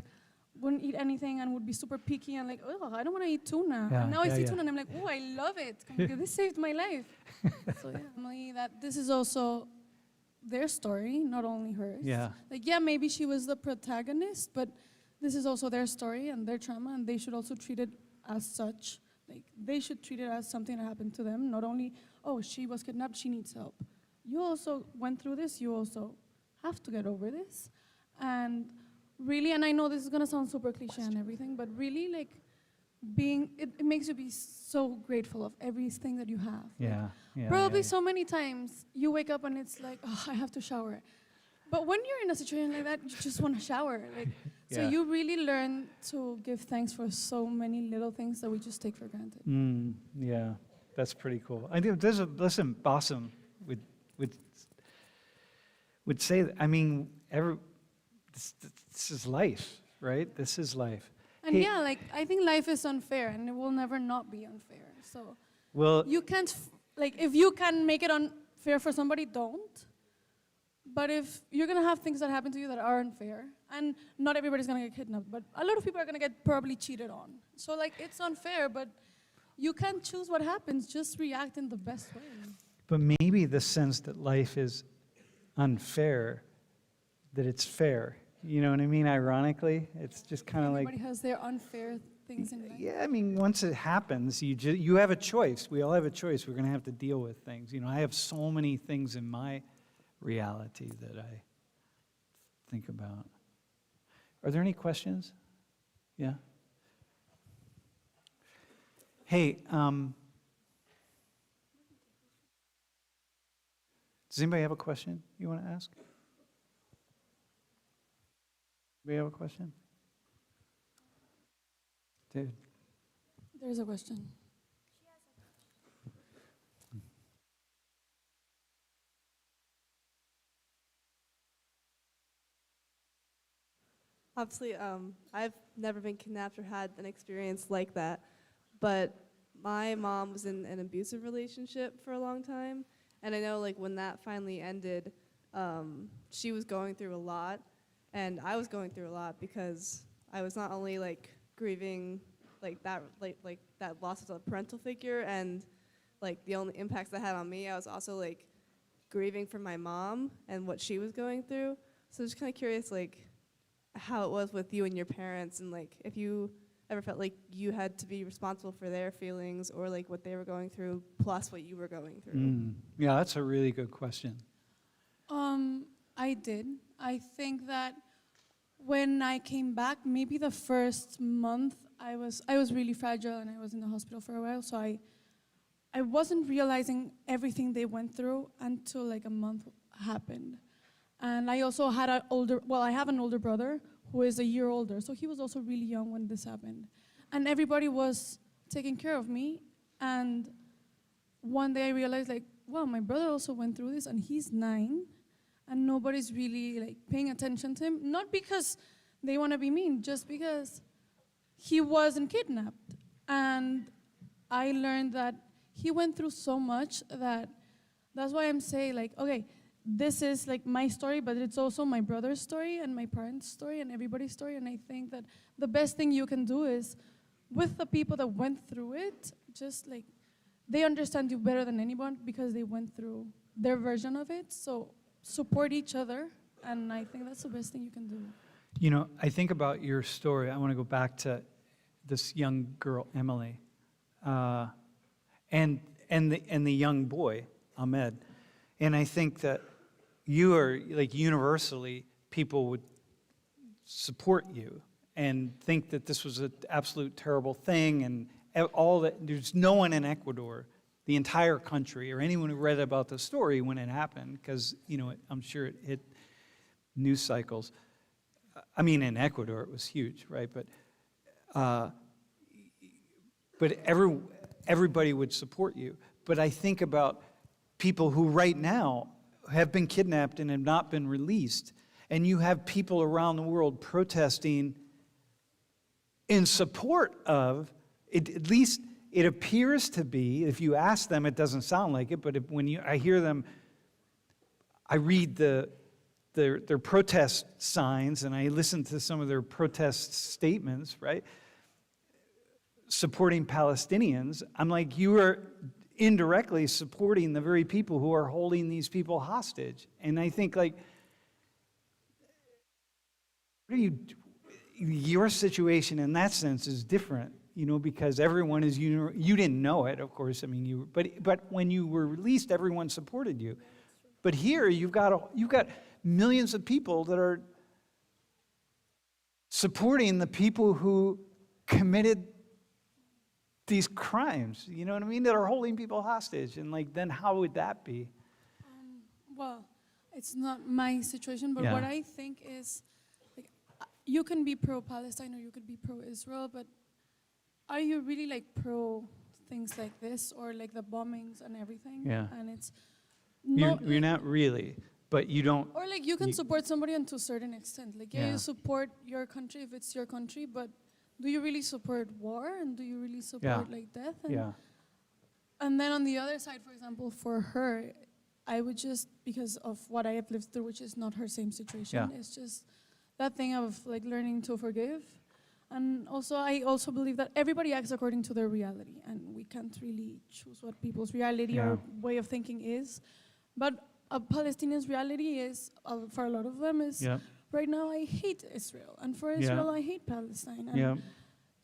wouldn't eat anything and would be super picky and like, oh, I don't want to eat tuna. Yeah, And now I yeah, see yeah. tuna and I'm like, oh, I love it. This saved my life. So yeah, Emily, that this is also their story, not only hers. Yeah. Like, yeah, maybe she was the protagonist, but this is also their story and their trauma, and they should also treat it as such. Like, they should treat it as something that happened to them, not only, oh, she was kidnapped, she needs help. You also went through this, you also have to get over this. And really, and I know this is gonna sound super cliche and everything, but really, like, it makes you be so grateful of everything that you have. Yeah. Yeah. Probably yeah, so many times you wake up and it's like, oh, I have to shower. But when you're in a situation like that, you just want to shower. Like, so Yeah. you really learn to give thanks for so many little things that we just take for granted. Yeah, that's pretty cool. I do. Listen, Bassem would say that. I mean, this is life, right? This is life. And Hey- yeah, like, I think life is unfair and it will never not be unfair. So Well, you can't, if you can make it unfair for somebody, don't. But if you're gonna have things that happen to you that are unfair, and not everybody's gonna get kidnapped, but a lot of people are gonna get probably cheated on. So like, it's unfair, but you can't choose what happens, just react in the best way. but maybe the sense that life is unfair, that it's fair. You know what I mean? Ironically, it's just kind of like, Everybody has their unfair things in life. yeah, I mean, once it happens, you have a choice. We all have a choice. We're going to have to deal with things. You know, I have so many things in my reality that I think about. Are there any questions? Yeah? Hey, does anybody have a question you want to ask? Anybody have a question? Dude. There's a question. Obviously, I've never been kidnapped or had an experience like that, but my mom was in an abusive relationship for a long time, and I know, like, when that finally ended, she was going through a lot, and I was going through a lot because I was not only, like, grieving that loss of a parental figure and like the only impacts that had on me, I was also like grieving for my mom and what she was going through. So just kind of curious, like, how it was with you and your parents, and like if you ever felt like you had to be responsible for their feelings or like what they were going through plus what you were going through. Yeah, that's a really good question. I did. I think that when I came back, maybe the first month, I was really fragile and I was in the hospital for a while, so I wasn't realizing everything they went through until like a month happened. And I also had I have an older brother who is a year older, so he was also really young when this happened. And everybody was taking care of me, and one day I realized, like, wow, my brother also went through this, and he's 9, and nobody's really like paying attention to him, not because they want to be mean, just because he wasn't kidnapped. And I learned that he went through so much that's why I'm saying, like, okay, this is like my story, but it's also my brother's story and my parents' story and everybody's story. And I think that the best thing you can do is, with the people that went through it, just like, they understand you better than anyone because they went through their version of it. So support each other, and I think that's the best thing you can do. You know, I think about your story. I want to go back to this young girl, Emily, and the young boy, Ahmed. And I think that you are, like, universally, people would support you and think that this was an absolute terrible thing, and all that. There's no one in Ecuador, the entire country, or anyone who read about the story when it happened, because, you know, I'm sure it hit news cycles. I mean, in Ecuador, it was huge, right? But everybody would support you. But I think about people who right now have been kidnapped and have not been released, and you have people around the world protesting in support of it. At least it appears to be. If you ask them, it doesn't sound like it. But I hear them, I read their protest signs, and I listen to some of their protest statements, right? Supporting Palestinians. I'm like, you are indirectly supporting the very people who are holding these people hostage. And I think, like, your situation in that sense is different, you know, because everyone is, you didn't know it, of course. I mean, but when you were released, everyone supported you. But here, you've got millions of people that are supporting the people who committed these crimes, you know what I mean, that are holding people hostage. And, like, then how would that be? Well, it's not my situation, but Yeah. what I think is, like, you can be pro-Palestine or you could be pro-Israel, but are you really, like, pro things like this, or like the bombings and everything? Yeah. And it's You're not really, but you don't. or like you can support somebody and to a certain extent. Like, Yeah. you support your country if it's your country, but do you really support war, and do you really support like death? And, Yeah. and then on the other side, for example, for her, I would just, because of what I have lived through, which is not her same situation, Yeah. it's just that thing of like learning to forgive. And also, I also believe that everybody acts according to their reality, and we can't really choose what people's reality or way of thinking is. But a Palestinian's reality is, for a lot of them, is Yeah. right now I hate Israel, and for Yeah. Israel I hate Palestine. And Yeah.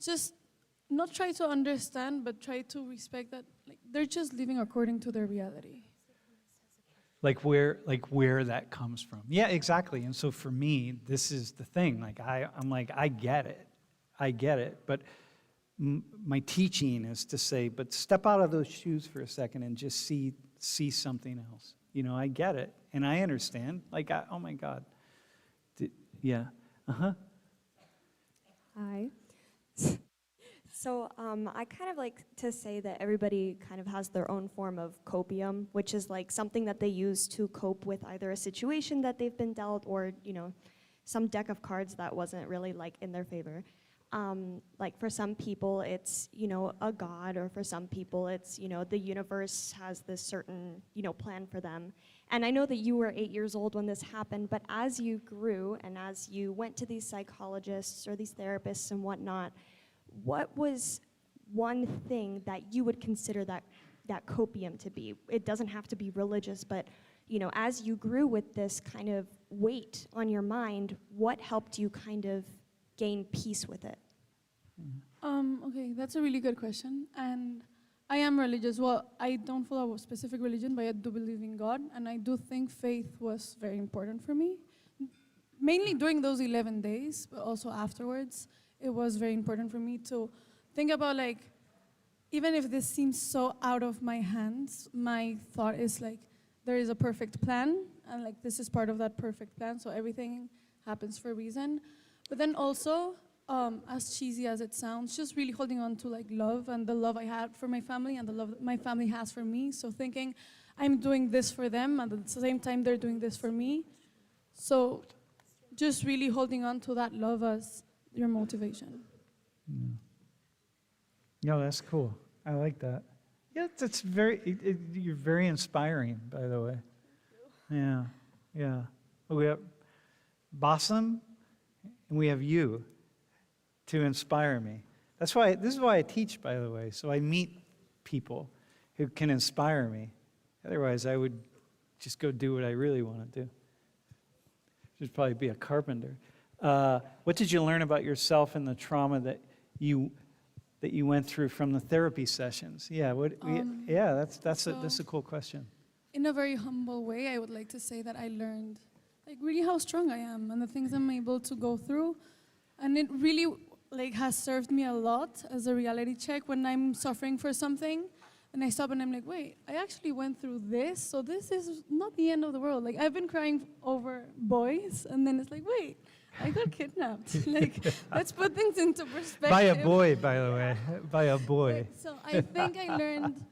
just not try to understand, but try to respect that, like, they're just living according to their reality. Like where that comes from. Yeah, exactly. And so for me, this is the thing. Like, I'm like, I get it. But my teaching is to say, but step out of those shoes for a second and just see something else. You know, I get it, and I understand. Like, oh my God. Yeah. Hi. So I kind of like to say that everybody kind of has their own form of copium, which is like something that they use to cope with either a situation that they've been dealt, or, you know, some deck of cards that wasn't really like in their favor. Like for some people it's, you know, a god, or for some people it's, you know, the universe has this certain, you know, plan for them. And I know that you were 8 years old when this happened, but as you grew and as you went to these psychologists or these therapists and whatnot, what was one thing that you would consider that copium to be? It doesn't have to be religious, but, you know, as you grew with this kind of weight on your mind, what helped you kind of gain peace with it? Okay, that's a really good question. And I am religious. Well, I don't follow a specific religion, but I do believe in God. And I do think faith was very important for me. Mainly during those 11 days, but also afterwards, it was very important for me to think about, like, even if this seems so out of my hands, my thought is like, there is a perfect plan, and like this is part of that perfect plan, so everything happens for a reason. But then also, as cheesy as it sounds, just really holding on to like love, and the love I had for my family and the love that my family has for me. So thinking I'm doing this for them, and at the same time they're doing this for me. So just really holding on to that love as your motivation. No, that's cool. I like that. Yeah, that's very. You're very inspiring, by the way. Yeah, yeah. We have Bassem, and we have you to inspire me. That's why. This is why I teach, by the way. So I meet people who can inspire me. Otherwise, I would just go do what I really want to do. Should probably be a carpenter. What did you learn about yourself and the trauma that you went through from the therapy sessions? Yeah, that's a cool question. In a very humble way, I would like to say that I learned like really how strong I am and the things I'm able to go through. And it really like has served me a lot as a reality check when I'm suffering for something. And I stop and I'm like, wait, I actually went through this, so this is not the end of the world. Like, I've been crying over boys, and then it's like, wait, I got kidnapped. Like, let's put things into perspective. By a boy, by the way. By a boy. Like, so I think I learned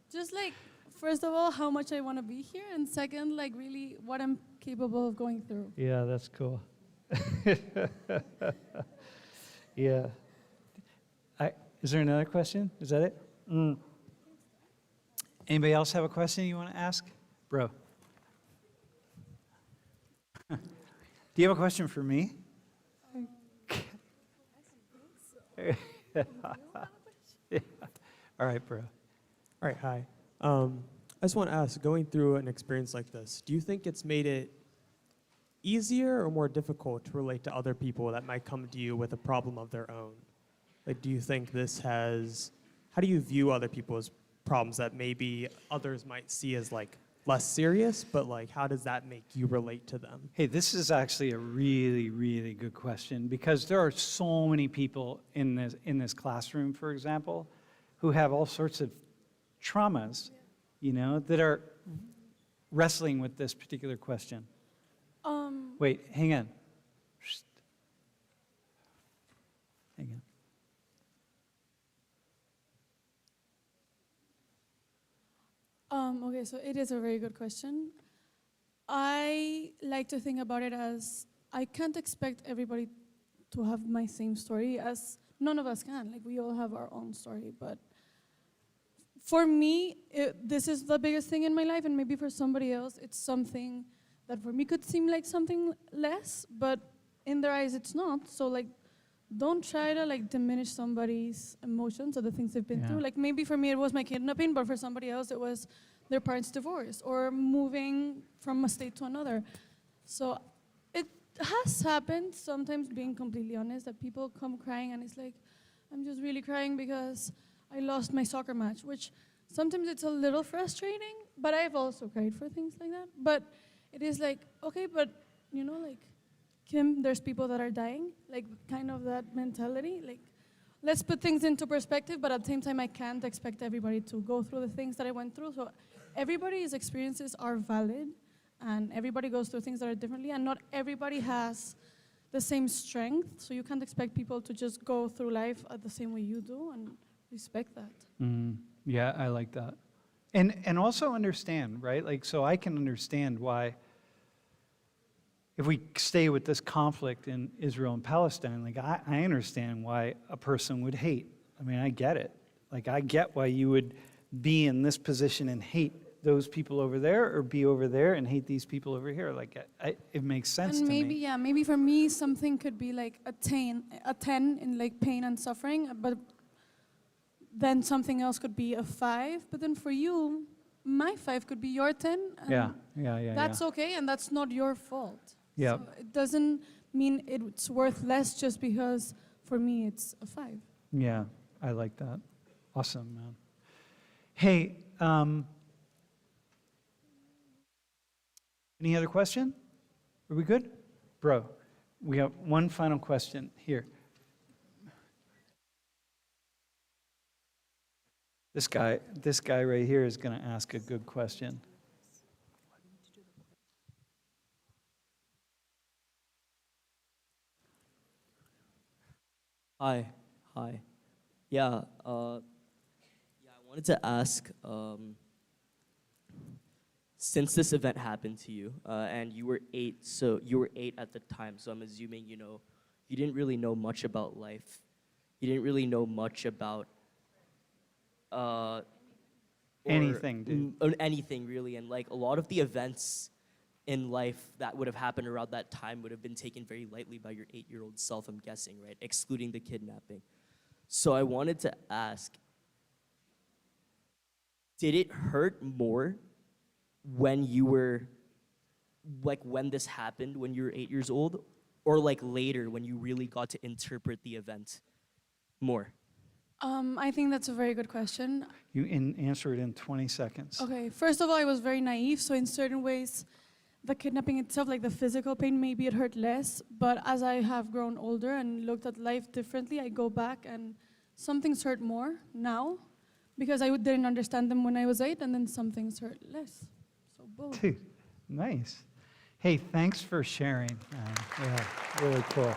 just like, first of all, how much I want to be here, and second, like really what I'm capable of going through. Yeah, that's cool. Yeah. Is there another question? Is that it? Anybody else have a question you want to ask? Bro. Do you have a question for me? Yeah. All right, bro. All right, hi. I just want to ask, going through an experience like this, do you think it's made it easier or more difficult to relate to other people that might come to you with a problem of their own? Like, do you think this has, how do you view other people's problems that maybe others might see as like less serious, but like how does that make you relate to them? Hey, this is actually a really, really good question because there are so many people in this classroom, for example, who have all sorts of traumas, you know, that are wrestling with this particular question. Wait, hang on. Hang on. Okay, so it is a very good question. I like to think about it as I can't expect everybody to have my same story, as none of us can. Like, we all have our own story. But for me, this is the biggest thing in my life, and maybe for somebody else, it's something that for me could seem like something less, but in their eyes, it's not. So, like, don't try to like diminish somebody's emotions or the things they've been Yeah. through. Like, maybe for me it was my kidnapping, but for somebody else it was their parents' divorce or moving from a state to another. So it has happened, sometimes being completely honest, that people come crying and it's like, I'm just really crying because I lost my soccer match, which sometimes it's a little frustrating, but I've also cried for things like that. But it is like, okay, but you know, like, Kim, there's people that are dying, like kind of that mentality. Like, let's put things into perspective, but at the same time, I can't expect everybody to go through the things that I went through. So everybody's experiences are valid, and everybody goes through things that are differently, and not everybody has the same strength. So you can't expect people to just go through life the same way you do, and respect that. Yeah, I like that. And also understand, right? Like, so I can understand why, if we stay with this conflict in Israel and Palestine, like, I understand why a person would hate. I mean, I get it. Like, I get why you would be in this position and hate those people over there, or be over there and hate these people over here. Like, it makes sense And to maybe, me. yeah, maybe for me, something could be like a 10 in like pain and suffering, but then something else could be a 5. But then for you, my 5 could be your 10. And Yeah. that's okay, and that's not your fault. Yep. So it doesn't mean it's worth less just because for me it's a 5. Yeah, I like that. Awesome, man. Hey, any other question? Are we good? Bro, we have one final question here. This guy right here is going to ask a good question. Hi. Yeah, I wanted to ask, since this event happened to you, and you were 8, so you were 8 at the time, so I'm assuming, you didn't really know much about life. You didn't really know much about Anything, dude. anything really, and like a lot of the events in life that would have happened around that time would have been taken very lightly by your 8-year-old self, I'm guessing, right? Excluding the kidnapping. So I wanted to ask, did it hurt more when you were, like when this happened, when you were 8 years old, or like later when you really got to interpret the event more? I think that's a very good question. You answer it in 20 seconds. Okay, first of all, I was very naive, so in certain ways, the kidnapping itself, like the physical pain, maybe it hurt less. But as I have grown older and looked at life differently, I go back and some things hurt more now because I didn't understand them when I was 8, and then some things hurt less. So both. Dude, nice. Hey, thanks for sharing. Yeah, really cool.